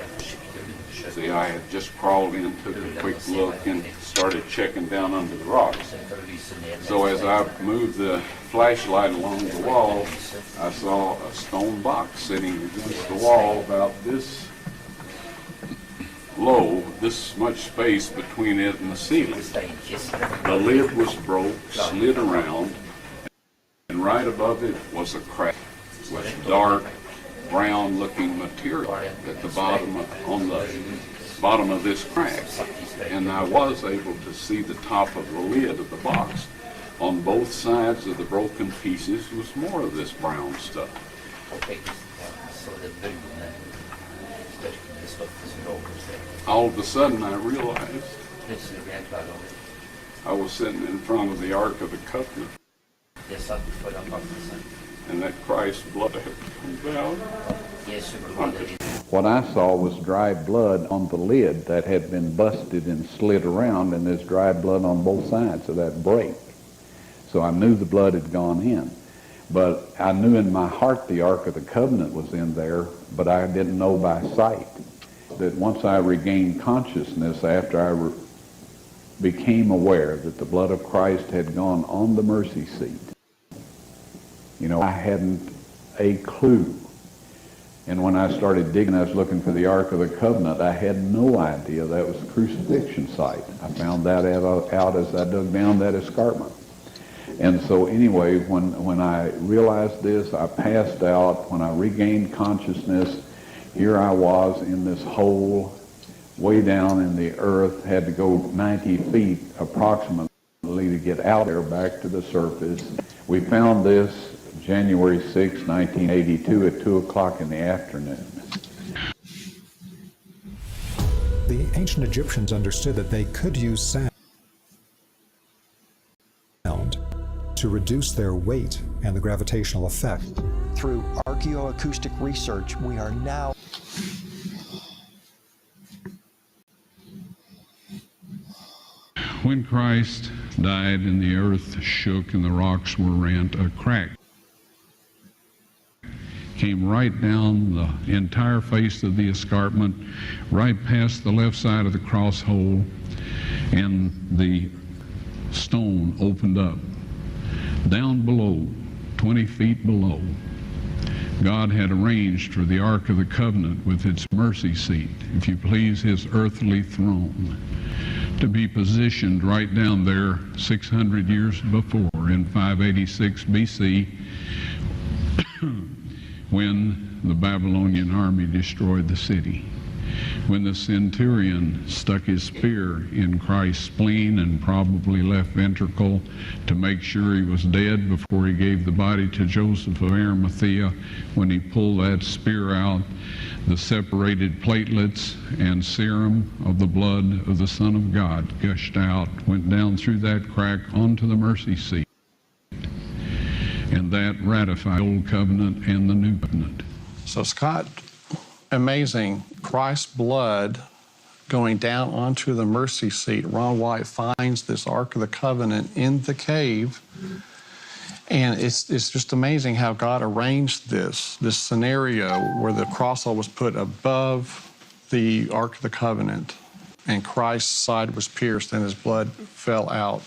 See, I had just crawled in, took a quick look, and started checking down under the rocks. So as I moved the flashlight along the wall, I saw a stone box sitting against the wall about this low, this much space between it and the ceiling. The lid was broke, slid around, and right above it was a crack with dark brown looking material at the bottom on the bottom of this crack. And I was able to see the top of the lid of the box. On both sides of the broken pieces was more of this brown stuff. All of a sudden I realized I was sitting in front of the Ark of the Covenant, and that Christ's blood had come down. What I saw was dry blood on the lid that had been busted and slid around, and there's dry blood on both sides of that break. So I knew the blood had gone in. But I knew in my heart the Ark of the Covenant was in there, but I didn't know by sight that once I regained consciousness after I became aware that the blood of Christ had gone on the mercy seat, I hadn't a clue. And when I started digging, I was looking for the Ark of the Covenant. I had no idea that was the crucifixion site. I found that out as I dug down that escarpment. And so anyway, when I realized this, I passed out. When I regained consciousness, here I was in this hole way down in the earth, had to go 90 feet approximately to get out there back to the surface. We found this January 6, 1982 at 2 o'clock in the afternoon. The ancient Egyptians understood that they could use sound to reduce their weight and the gravitational effect. Through archaeoacoustic research, we are now When Christ died and the earth shook and the rocks were rent, a crack came right down the entire face of the escarpment, right past the left side of the cross hole, and the stone opened up. Down below, 20 feet below, God had arranged for the Ark of the Covenant with its mercy seat, if you please, his earthly throne, to be positioned right down there 600 years before in 586 BC when the Babylonian army destroyed the city. When the centurion stuck his spear in Christ's spleen and probably left ventricle to make sure he was dead before he gave the body to Joseph of Arimathea, when he pulled that spear out, the separated platelets and serum of the blood of the Son of God gushed out, went down through that crack onto the mercy seat. And that ratified the Old Covenant and the New Covenant. So Scott, amazing. Christ's blood going down onto the mercy seat. Ron White finds this Ark of the Covenant in the cave. And it's just amazing how God arranged this scenario where the cross was put above the Ark of the Covenant and Christ's side was pierced and his blood fell out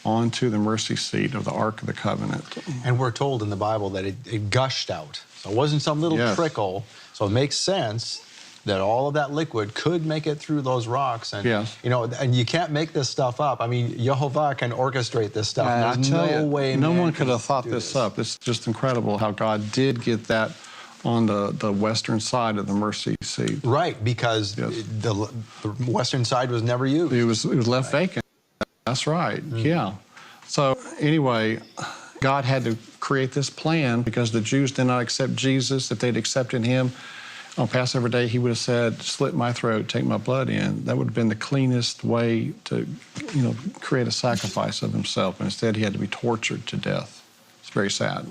onto the mercy seat of the Ark of the Covenant. And we're told in the Bible that it gushed out. So it wasn't some little trickle. So it makes sense that all of that liquid could make it through those rocks. And, and you can't make this stuff up. I mean, Jehovah can orchestrate this stuff. There's no way no one could have thought this up. It's just incredible how God did get that on the western side of the mercy seat. Right, because the western side was never used. It was left vacant. That's right, yeah. So anyway, God had to create this plan because the Jews did not accept Jesus. If they'd accepted him on Passover Day, he would have said, slit my throat, take my blood in. That would have been the cleanest way to, create a sacrifice of himself. And instead, he had to be tortured to death. It's very sad.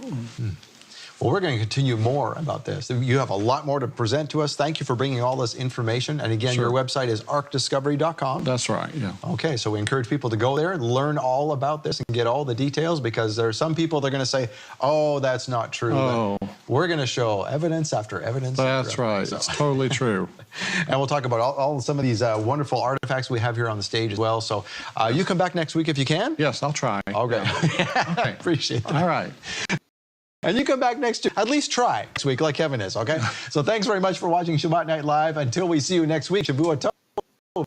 Well, we're going to continue more about this. You have a lot more to present to us. Thank you for bringing all this information. And again, your website is arkdiscovery.com. That's right, yeah. Okay, so we encourage people to go there and learn all about this and get all the details, because there are some people that are going to say, oh, that's not true. Oh. But we're going to show evidence after evidence. That's right. It's totally true. And we'll talk about some of these wonderful artifacts we have here on the stage as well. So you come back next week if you can. Yes, I'll try. Okay. Okay. Appreciate that. All right. And you come back next week, at least try next week like Kevin is, okay? So thanks very much for watching Shabbat Night Live. Until we see you next week, Shavua Tov.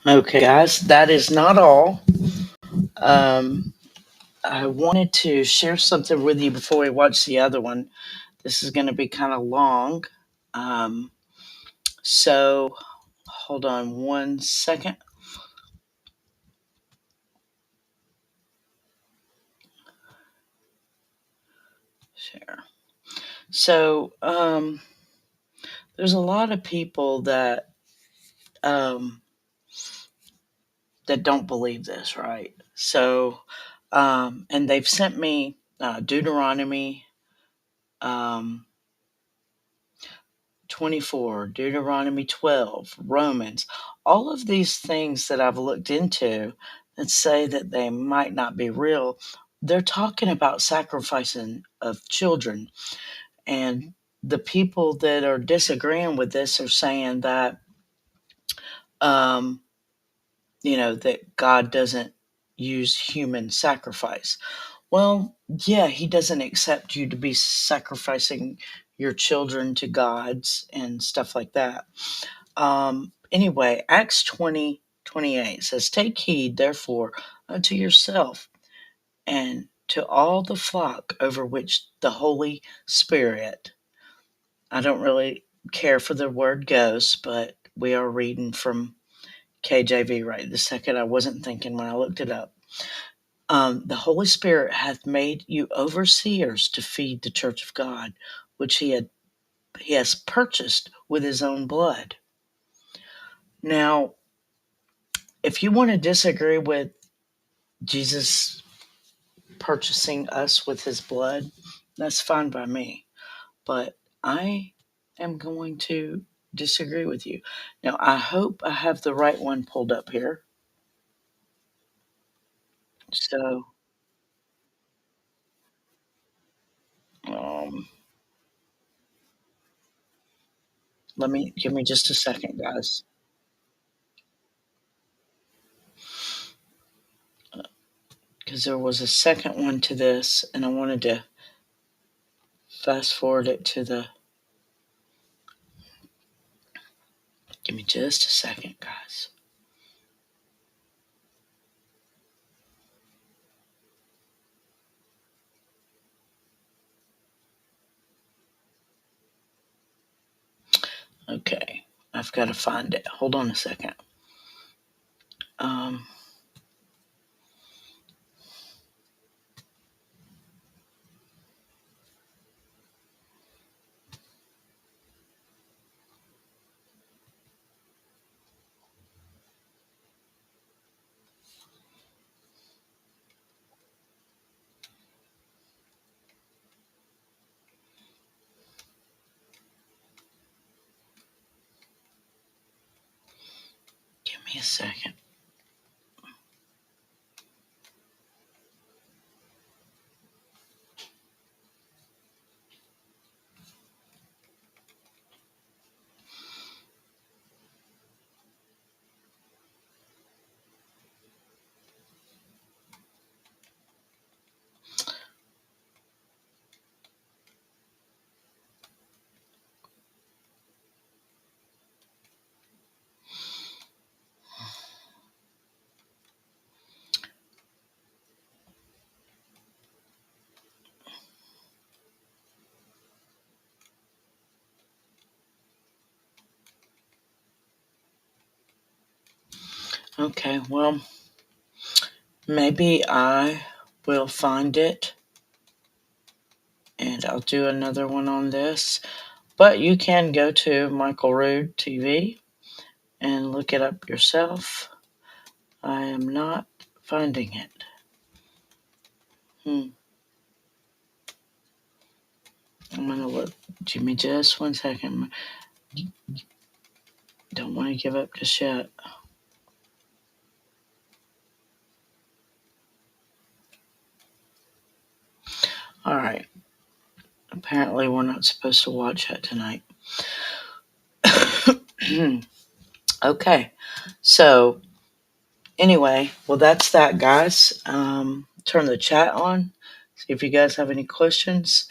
Okay, guys, that is not all. I wanted to share something with you before we watch the other one. This is going to be kind of long. So hold on one second. Share. So there's a lot of people that that don't believe this, right? So and they've sent me Deuteronomy 24, Deuteronomy 12, Romans, all of these things that I've looked into that say that they might not be real, they're talking about sacrificing of children. And the people that are disagreeing with this are saying that, that God doesn't use human sacrifice. Well, yeah, he doesn't accept you to be sacrificing your children to gods and stuff like that. Anyway, Acts 20:28 says, "Take heed, therefore, unto yourself and to all the flock over which the Holy Spirit," I don't really care for the word ghost, but we are reading from KJV right this second. I wasn't thinking when I looked it up. "The Holy Spirit hath made you overseers to feed the church of God, which he has purchased with his own blood." Now, if you want to disagree with Jesus purchasing us with his blood, that's fine by me. But I am going to disagree with you. Now, I hope I have the right one pulled up here. So, give me just a second, guys. Because there was a second one to this, and I wanted to fast forward it to the. Give me just a second, guys. Okay, I've got to find it. Hold on a second. Give me a second. Okay, well, maybe I will find it and I'll do another one on this. But you can go to Michael Rood TV and look it up yourself. I am not finding it. I'm going to look. Give me just 1 second. Don't want to give up just yet. All right. Apparently, we're not supposed to watch that tonight. Okay. So, anyway, well, that's that, guys. Turn the chat on. See if you guys have any questions.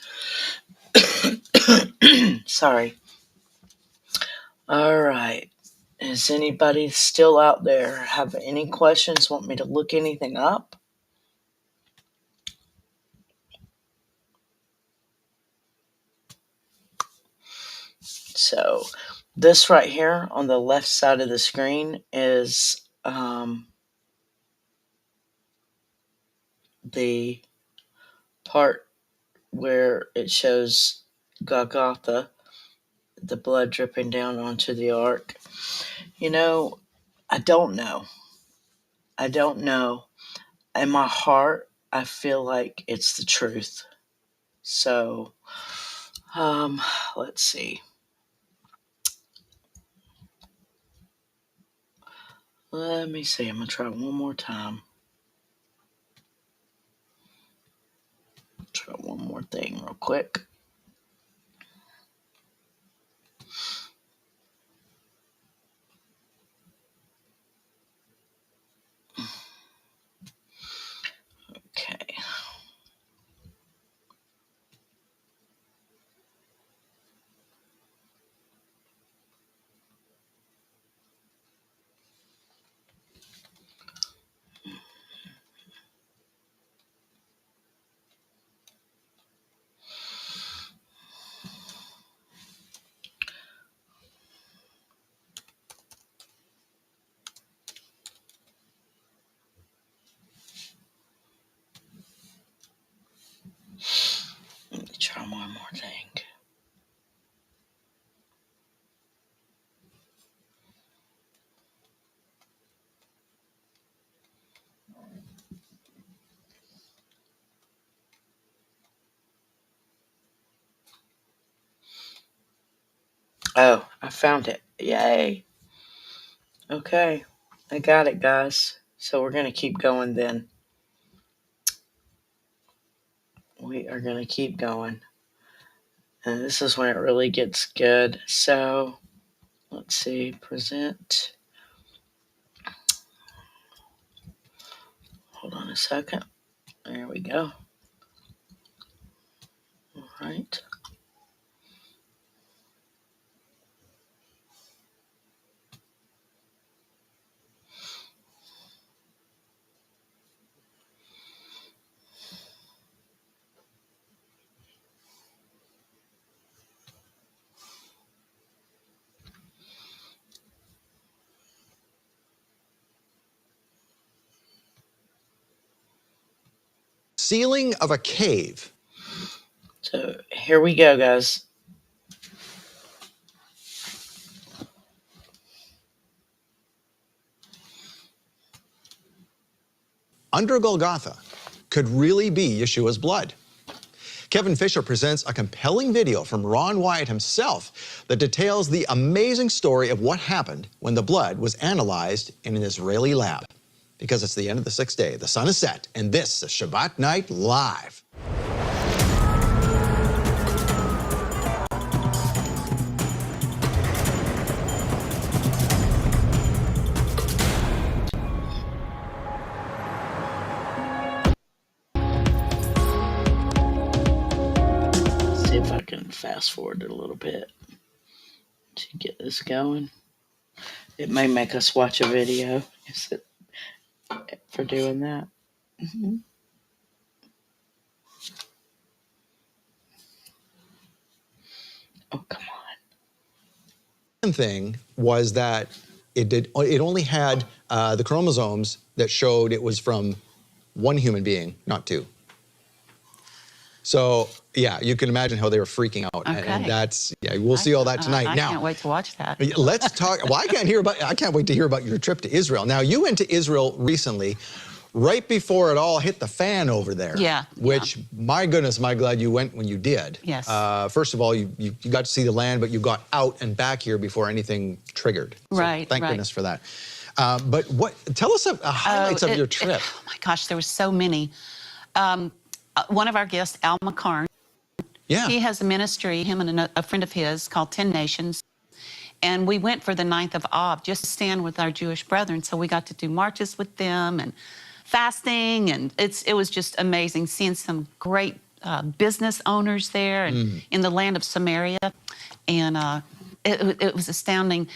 Sorry. All right. Is anybody still out there have any questions? Want me to look anything up? So this right here on the left side of the screen is the part where it shows Golgotha, the blood dripping down onto the ark. You know, I don't know. I don't know. In my heart, I feel like it's the truth. So, let's see. Let me see. I'm going to try one more time. Try one more thing real quick. Okay. Let me try one more thing. Oh, I found it. Yay. Okay. I got it, guys. So we're going to keep going then. We are going to keep going. And this is when it really gets good. So, let's see. Present. Hold on a second. There we go. All right. Ceiling of a cave. So here we go, guys. Under Golgotha could really be Yeshua's blood. Kevin Fisher presents a compelling video from Ron Wyatt himself that details the amazing story of what happened when the blood was analyzed in an Israeli lab. Because it's the end of the 6th day, the sun is set, and this is Shabbat Night Live. See if I can fast forward it a little bit to get this going. It may make us watch a video for doing that. Mm-hmm. Oh, come on. One thing was that it only had the chromosomes that showed it was from one human being, not two. So, yeah, you can imagine how they were freaking out. Okay. And that's, yeah, we'll see all that tonight. I Now, can't wait to watch that. let's talk. Well, I can't wait to hear about your trip to Israel. Now, you went to Israel recently, right before it all hit the fan over there. Yeah. Which, my goodness, am I glad you went when you did. Yes. First of all, you got to see the land, but you got out and back here before anything triggered. So Right. Thank goodness for that. But tell us highlights of your trip. Oh my gosh, there were so many. One of our guests, Al McCarn, Yeah. he has a ministry, him and a friend of his, called 10 Nations. And we went for the 9th of Av just to stand with our Jewish brethren. So we got to do marches with them and fasting. And it was just amazing seeing some great business owners there and in the land of Samaria. And it was astounding.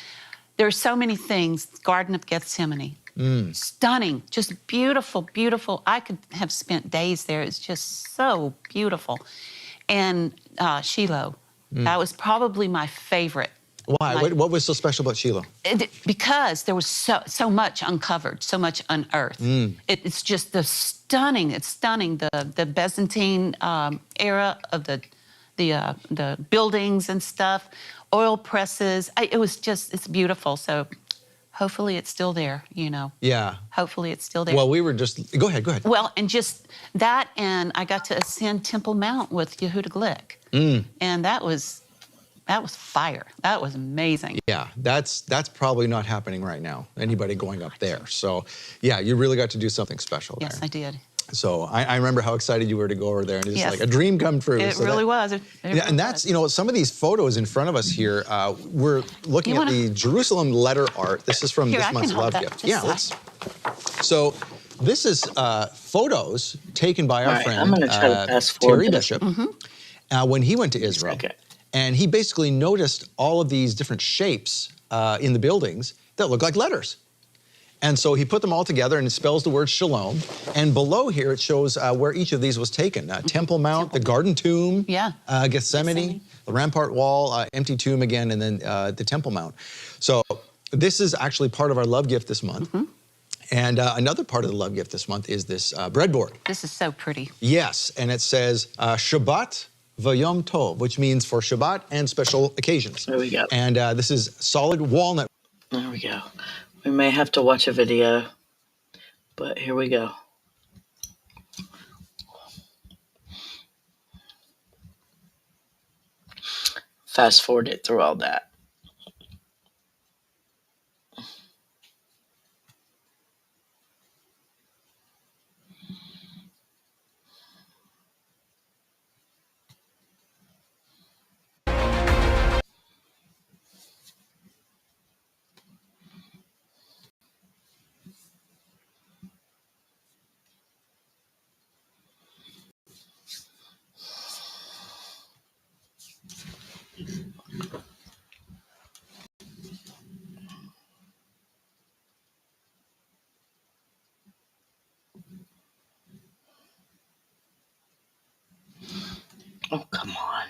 There are so many things. Garden of Gethsemane. Stunning, just beautiful, beautiful. I could have spent days there. It's just so beautiful. And Shiloh, That was probably my favorite. Why? What was so special about Shiloh? Because there was so much uncovered, so much unearthed. It's just it's stunning. The Byzantine era of the buildings and stuff, oil presses. It's beautiful. So hopefully it's still there, you know. Yeah. Hopefully it's still there. Well, we were just, go ahead. Well, and just that, and I got to ascend Temple Mount with Yehuda Glick. And that was fire. That was amazing. Yeah, that's probably not happening right now, anybody going up there. So, yeah, you really got to do something special there. Yes, I did. So I remember how excited you were to go over there, and it's Yes. like a dream come true. It So really was. And that's, you know, some of these photos in front of us here, we're looking at the Jerusalem letter art. This is from Here, this I month's can hold Love that Gift. this Yeah, side. So this is photos taken by our All right, friend I'm gonna try to fast forward Terry this. Bishop when he went to Israel. And he basically noticed all of these different shapes in the buildings that look like letters. And so he put them all together, and it spells the word shalom. And below here, it shows where each of these was taken. Temple Mount, the Garden Tomb, Gethsemane, the Rampart Wall, empty tomb again, and then the Temple Mount. So this is actually part of our love gift this month. And another part of the love gift this month is this breadboard. This is so pretty. Yes, and it says Shabbat Vayom Tov, which means for Shabbat and special occasions. There we go. And this is solid walnut. There we go. We may have to watch a video, but here we go. Fast forward it through all that. Oh, come on.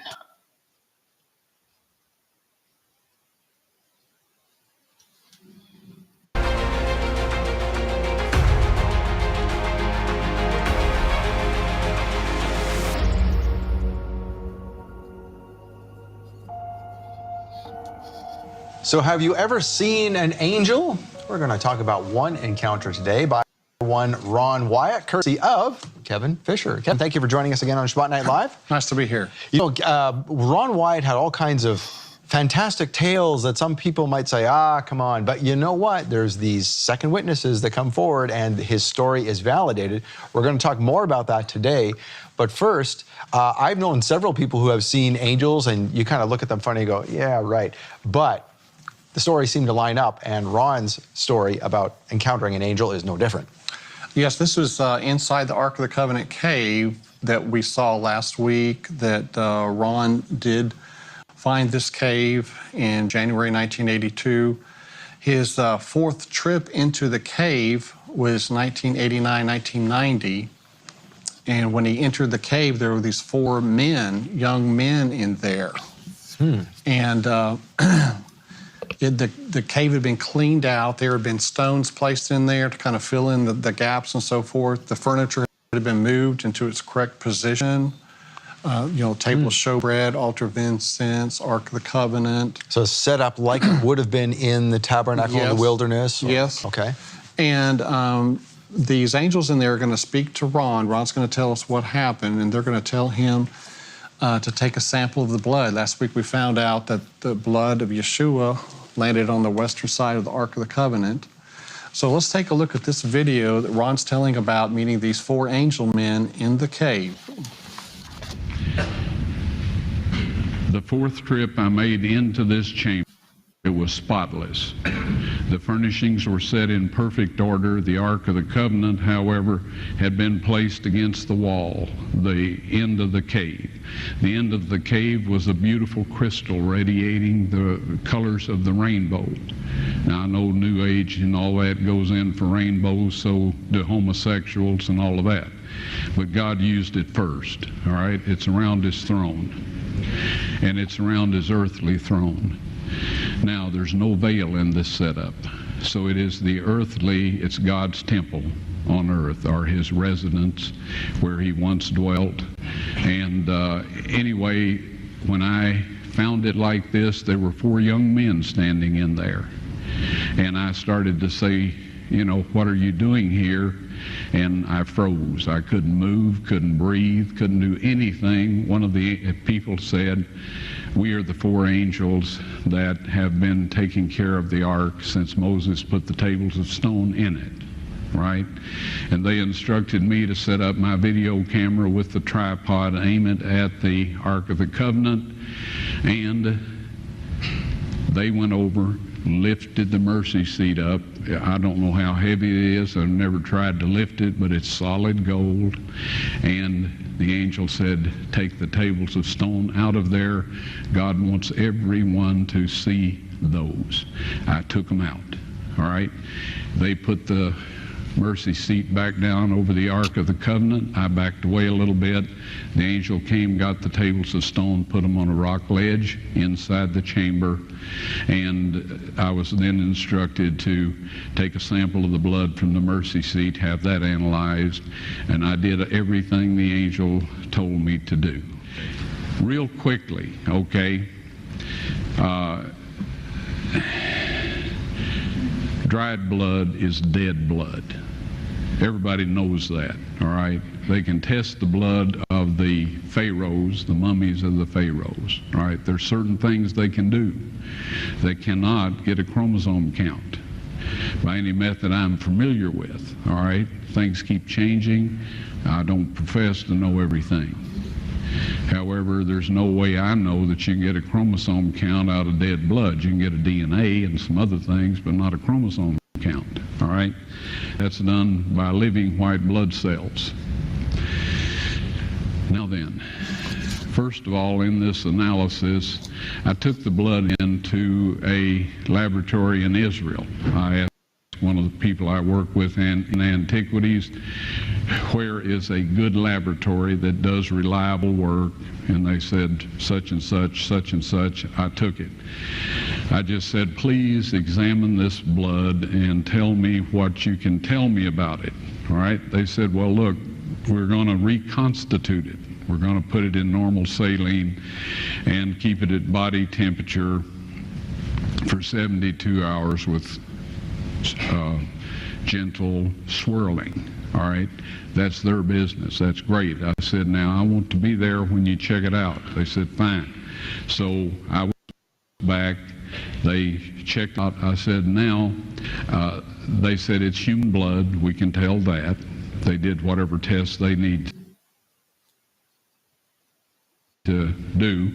So have you ever seen an angel? We're going to talk about one encounter today by one Ron Wyatt, courtesy of Kevin Fisher. Kevin, thank you for joining us again on Shabbat Night Live. Nice to be here. You know, Ron Wyatt had all kinds of fantastic tales that some people might say, come on. But you know what? There's these second witnesses that come forward, and his story is validated. We're going to talk more about that today. But first, I've known several people who have seen angels, and you kind of look at them funny and go, yeah, right. But the stories seem to line up, and Ron's story about encountering an angel is no different. Yes, this was inside the Ark of the Covenant cave that we saw last week, that Ron did find this cave in January 1982. His fourth trip into the cave was 1989, 1990. And when he entered the cave, there were these four men, young men in there. And the cave had been cleaned out. There had been stones placed in there to kind of fill in the gaps and so forth. The furniture had been moved into its correct position. Table of showbread, altar of incense, Ark of the Covenant. So set up like it would have been in the tabernacle in the wilderness? Yes. Okay. And these angels in there are going to speak to Ron. Ron's going to tell us what happened, and they're going to tell him to take a sample of the blood. Last week we found out that the blood of Yeshua landed on the western side of the Ark of the Covenant. So let's take a look at this video that Ron's telling about meeting these four angel men in the cave. The fourth trip I made into this chamber, it was spotless. The furnishings were set in perfect order. The Ark of the Covenant, however, had been placed against the wall, the end of the cave. The end of the cave was a beautiful crystal radiating the colors of the rainbow. Now, I know New Age and all that goes in for rainbows, so do homosexuals and all of that. But God used it first, all right? It's around His throne. and it's around his earthly throne. Now, there's no veil in this setup. So it is the earthly, it's God's temple on earth, or his residence where he once dwelt. And anyway, when I found it like this, there were 4 young men standing in there. And I started to say, you know, what are you doing here? And I froze. I couldn't move, couldn't breathe, couldn't do anything. One of the people said, we are the 4 angels that have been taking care of the ark since Moses put the tables of stone in it, right? And they instructed me to set up my video camera with the tripod, aim it at the Ark of the Covenant, and they went over, lifted the mercy seat up. I don't know how heavy it is. I've never tried to lift it, but it's solid gold. And the angel said, take the tables of stone out of there. God wants everyone to see those. I took them out, all right? They put the mercy seat back down over the Ark of the Covenant. I backed away a little bit. The angel came, got the tables of stone, put them on a rock ledge inside the chamber, and I was then instructed to take a sample of the blood from the mercy seat, have that analyzed, and I did everything the angel told me to do. Real quickly, okay, dried blood is dead blood. Everybody knows that, all right? They can test the blood of the pharaohs, the mummies of the pharaohs, all right? There's certain things they can do. They cannot get a chromosome count by any method I'm familiar with, all right? Things keep changing. I don't profess to know everything. However, there's no way I know that you can get a chromosome count out of dead blood. You can get a DNA and some other things, but not a chromosome count, all right? That's done by living white blood cells. Now then, first of all, in this analysis, I took the blood into a laboratory in Israel. I asked one of the people I work with in antiquities, where is a good laboratory that does reliable work? And they said, such and such, such and such. I took it. I just said, please examine this blood and tell me what you can tell me about it. All right? They said, well, look, we're going to reconstitute it. We're going to put it in normal saline and keep it at body temperature for 72 hours with gentle swirling. All right, that's their business. That's great. I said, now I want to be there when you check it out. They said, fine. So I went back. They checked out. I said, now, they said it's human blood. We can tell that. They did whatever tests they need to do.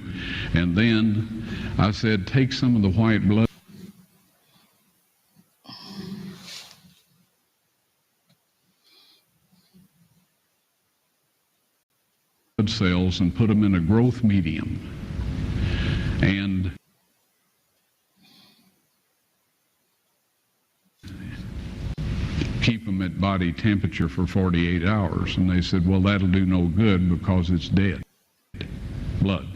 And then I said, take some of the white blood cells and put them in a growth medium and keep them at body temperature for 48 hours. And they said, well, that'll do no good because it's dead blood.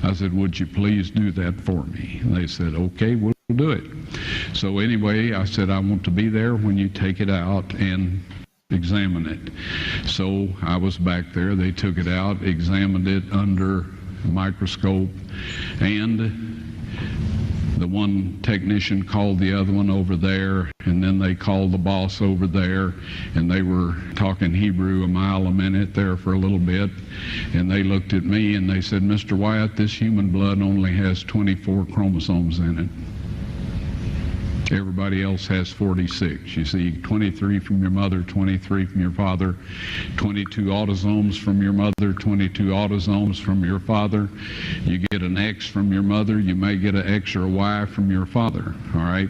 I said, would you please do that for me? And they said, okay, we'll do it. So anyway, I said, I want to be there when you take it out and examine it. So I was back there. They took it out, examined it under a microscope, and the one technician called the other one over there, and then they called the boss over there, and they were talking Hebrew a mile a minute there for a little bit, and they looked at me and they said, Mr. Wyatt, this human blood only has 24 chromosomes in it. Everybody else has 46. You see, 23 from your mother, 23 from your father, 22 autosomes from your mother, 22 autosomes from your father. You get an X from your mother, you may get an X or a Y from your father, all right?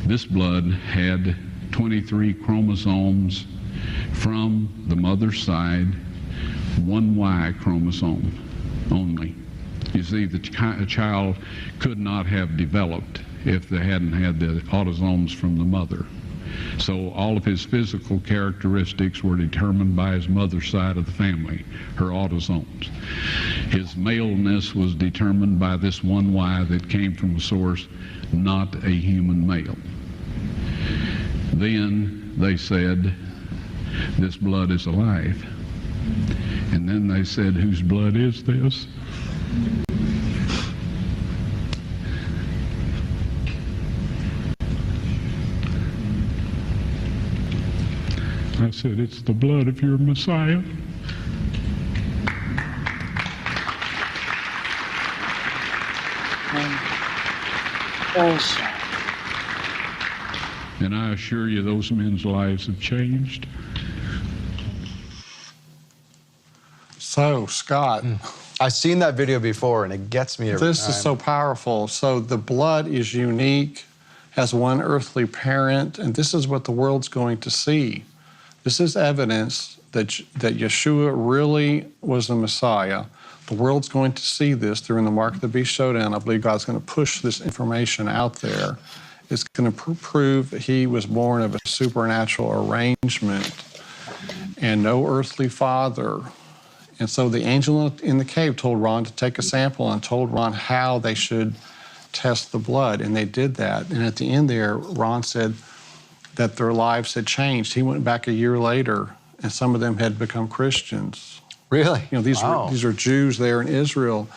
This blood had 23 chromosomes from the mother's side, one Y chromosome only. You see, the child could not have developed if they hadn't had the autosomes from the mother. So all of his physical characteristics were determined by his mother's side of the family, her autosomes. His maleness was determined by this one Y that came from a source not a human male. Then they said, this blood is alive. And then they said, whose blood is this? I said, it's the blood of your Messiah. And I assure you, those men's lives have changed. So, Scott. I've seen that video before, and it gets me every time. This is so powerful. So the blood is unique, has one earthly parent, and this is what the world's going to see. This is evidence that Yeshua really was the Messiah. The world's going to see this during the Mark of the Beast Showdown. I believe God's going to push this information out there. It's going to prove that he was born of a supernatural arrangement and no earthly father. And so the angel in the cave told Ron to take a sample and told Ron how they should test the blood, and they did that. And at the end there, Ron said that their lives had changed. He went back a year later, and some of them had become Christians. Really? You know, these are Jews there in Israel.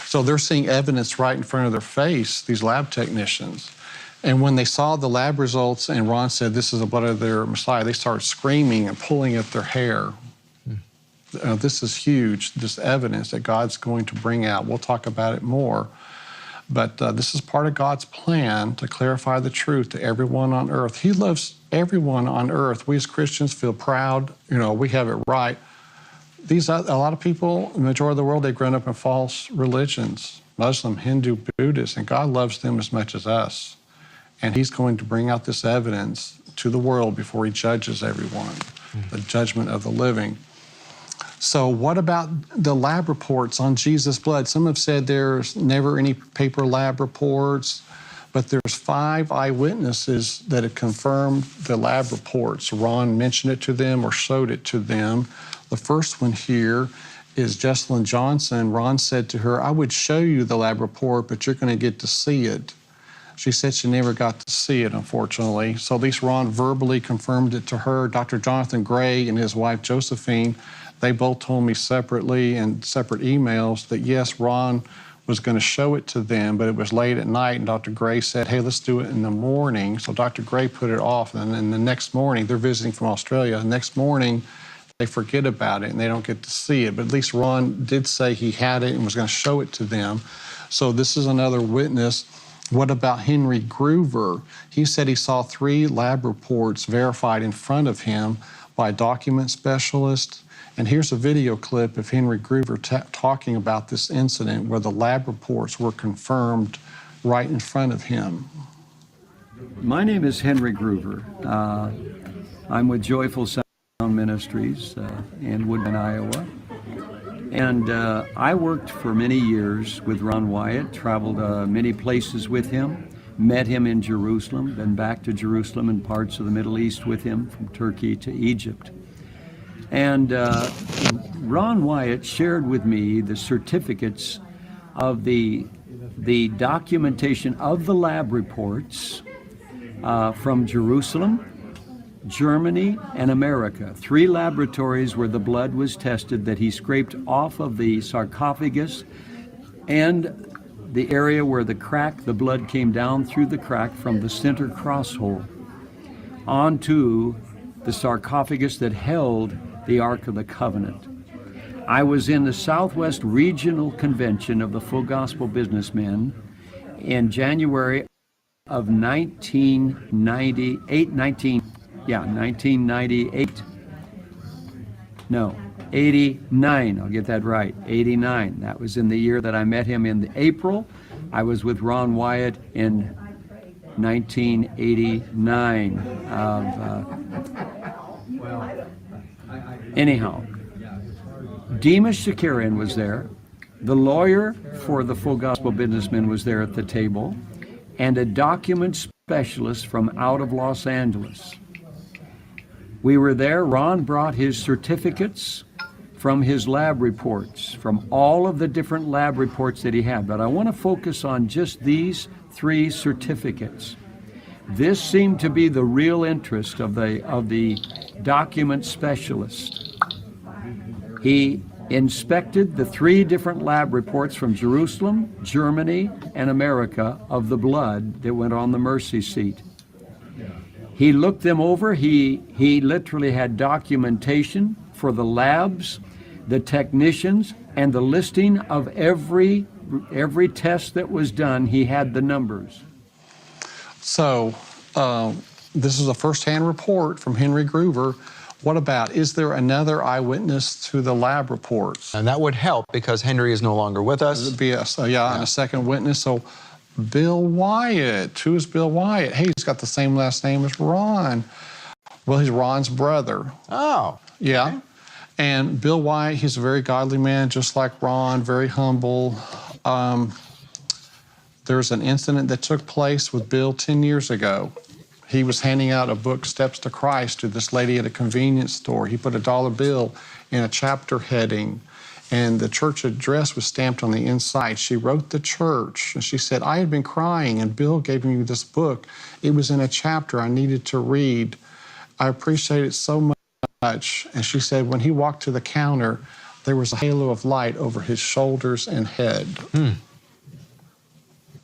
So they're seeing evidence right in front of their face, these lab technicians. And when they saw the lab results and Ron said, this is the blood of their Messiah, they started screaming and pulling at their hair. This is huge, this evidence that God's going to bring out. We'll talk about it more. But this is part of God's plan to clarify the truth to everyone on earth. He loves everyone on earth. We as Christians feel proud, you know, we have it right. A lot of people, the majority of the world, they've grown up in false religions, Muslim, Hindu, Buddhist, and God loves them as much as us. And he's going to bring out this evidence to the world before he judges everyone, the judgment of the living. So what about the lab reports on Jesus' blood? Some have said there's never any paper lab reports, but there's 5 eyewitnesses that have confirmed the lab reports. Ron mentioned it to them or showed it to them. The first one here is Jessalyn Johnson. Ron said to her, I would show you the lab report, but you're going to get to see it. She said she never got to see it, unfortunately. So at least Ron verbally confirmed it to her. Dr. Jonathan Gray and his wife Josephine, they both told me separately in separate emails that yes, Ron was going to show it to them, but it was late at night, and Dr. Gray said, hey, let's do it in the morning. So Dr. Gray put it off, and then the next morning, they're visiting from Australia, the next morning, they forget about it and they don't get to see it. But at least Ron did say he had it and was going to show it to them. So this is another witness. What about Henry Groover? He said he saw 3 lab reports verified in front of him by a document specialist. And here's a video clip of Henry Groover talking about this incident where the lab reports were confirmed right in front of him. My name is Henry Groover. I'm with Joyful Sound Ministries in Woodman, Iowa. And I worked for many years with Ron Wyatt, traveled many places with him, met him in Jerusalem, been back to Jerusalem and parts of the Middle East with him, from Turkey to Egypt. And Ron Wyatt shared with me the certificates of the documentation of the lab reports from Jerusalem, Germany, and America. 3 laboratories where the blood was tested that he scraped off of the sarcophagus and the area where the blood came down through the crack from the center cross hole onto the sarcophagus that held the Ark of the Covenant. I was in the Southwest Regional Convention of the Full Gospel Businessmen in January of 1998. No, 89, I'll get that right, 89. That was in the year that I met him in April. I was with Ron Wyatt in 1989. Anyhow, Demas Shakarian was there. The lawyer for the Full Gospel Businessmen was there at the table. and a document specialist from out of Los Angeles. We were there. Ron brought his certificates from his lab reports, from all of the different lab reports that he had. But I want to focus on just these 3 certificates. This seemed to be the real interest of the document specialist. He inspected the 3 different lab reports from Jerusalem, Germany, and America of the blood that went on the mercy seat. He looked them over. He literally had documentation for the labs, the technicians, and the listing of every test that was done. He had the numbers. So this is a first-hand report from Henry Groover. What about, is there another eyewitness to the lab reports? And that would help because Henry is no longer with us. It'd be and a second witness. So Bill Wyatt, who is Bill Wyatt? Hey, he's got the same last name as Ron. Well, he's Ron's brother. Oh. Yeah. Okay. And Bill Wyatt, he's a very godly man, just like Ron, very humble. There's an incident that took place with Bill 10 years ago. He was handing out a book, Steps to Christ, to this lady at a convenience store. He put a dollar bill in a chapter heading, and the church address was stamped on the inside. She wrote the church, and she said, I had been crying, and Bill gave me this book. It was in a chapter I needed to read. I appreciate it so much. And she said, when he walked to the counter, there was a halo of light over his shoulders and head.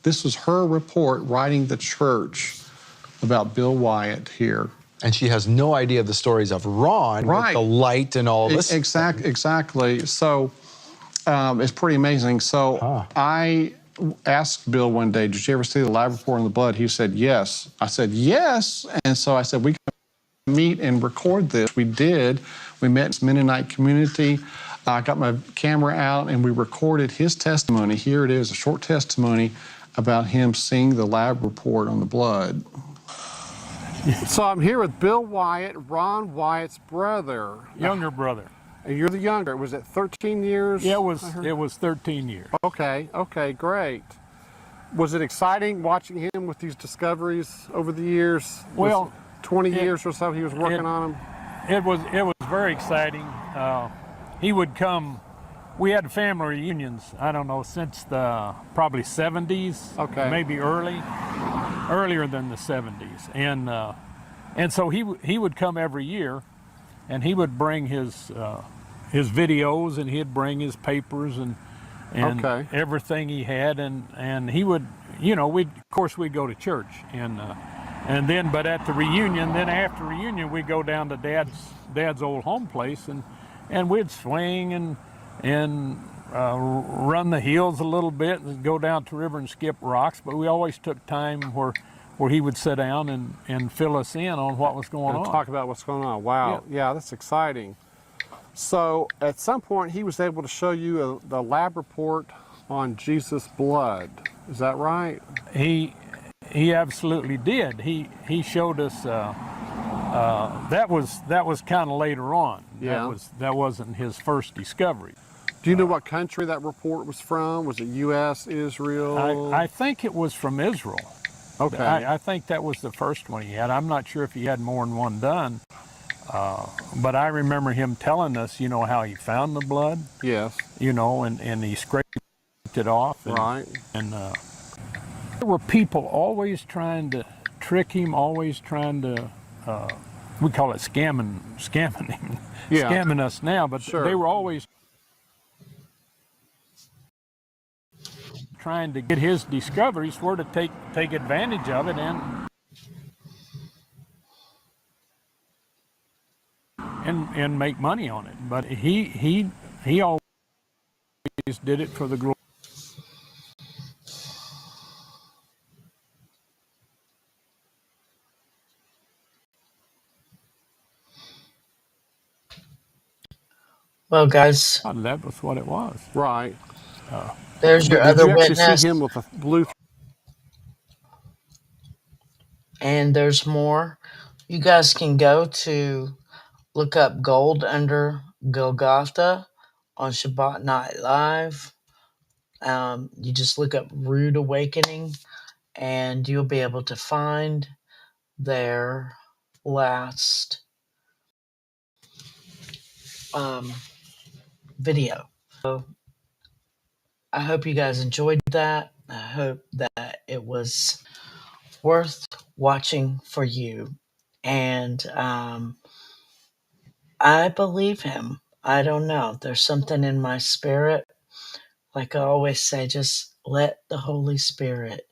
This was her report writing the church about Bill Wyatt here. And she has no idea of the stories of Ron with the light and all this. Exactly. So it's pretty amazing. So I asked Bill one day, did you ever see the lab report on the blood? He said, yes. I said, yes. And so I said, we can meet and record this. We did. We met in this Mennonite community. I got my camera out and we recorded his testimony. Here it is, a short testimony about him seeing the lab report on the blood. So I'm here with Bill Wyatt, Ron Wyatt's brother. Younger brother. And you're the younger. Was it 13 years? Yeah, it was 13 years. Okay, great. Was it exciting watching him with these discoveries over the years? Well, 20 years or so he was working on them? It was very exciting. He would come. We had family reunions, I don't know, since the probably 70s, maybe earlier than the 70s. And so he would come every year, and he would bring his videos, and he'd bring his papers and everything he had, and he would, of course we'd go to church, and then, but at the reunion, after reunion, we'd go down to Dad's old home place, and we'd swing and run the hills a little bit and go down to the river and skip rocks. But we always took time where he would sit down and fill us in on what was going on. Talk about what's going on. Wow. Yeah, that's exciting. So at some point he was able to show you the lab report on Jesus' blood. Is that right? He absolutely did. He showed us. That was kind of later on. Yeah. That wasn't his first discovery. Do you know what country that report was from? Was it U.S., Israel? I think it was from Israel. Okay. I think that was the first one he had. I'm not sure if he had more than one done. But I remember him telling us, how he found the blood. Yes. And he scraped it off. Right. And there were people always trying to trick him, always trying to, we call it scamming him, scamming us now, but they were always trying to get his discoveries for to take advantage of it and make money on it. But he always did it for the glory. Well, guys, that was what it was. Right. There's your other witness. Did you actually see him with a blue? And there's more. You guys can go to look up Gold Under Golgotha on Shabbat Night Live. You just look up Rude Awakening, and you'll be able to find their last video. So I hope you guys enjoyed that. I hope that it was worth watching for you. And I believe him. I don't know. There's something in my spirit. Like I always say, just let the Holy Spirit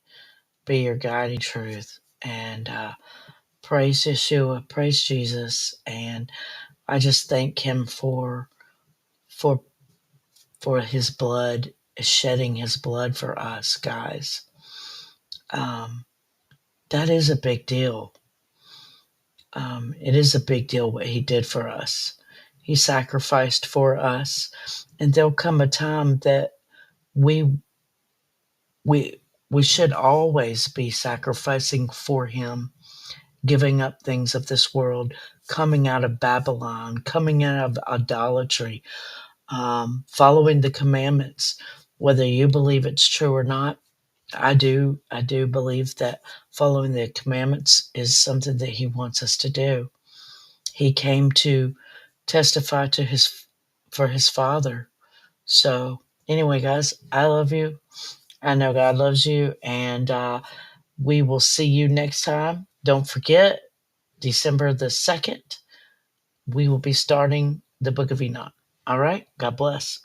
be your guiding truth. And praise Yeshua, praise Jesus. And I just thank him for his blood, shedding his blood for us, guys. That is a big deal. It is a big deal what he did for us. He sacrificed for us, and there'll come a time that we should always be sacrificing for him, giving up things of this world, coming out of Babylon, coming out of idolatry, following the commandments, whether you believe it's true or not. I do believe that following the commandments is something that he wants us to do. He came to testify for his Father. So anyway, guys, I love you. I know God loves you, and we will see you next time. Don't forget, December the 2nd, we will be starting the Book of Enoch. All right? God bless.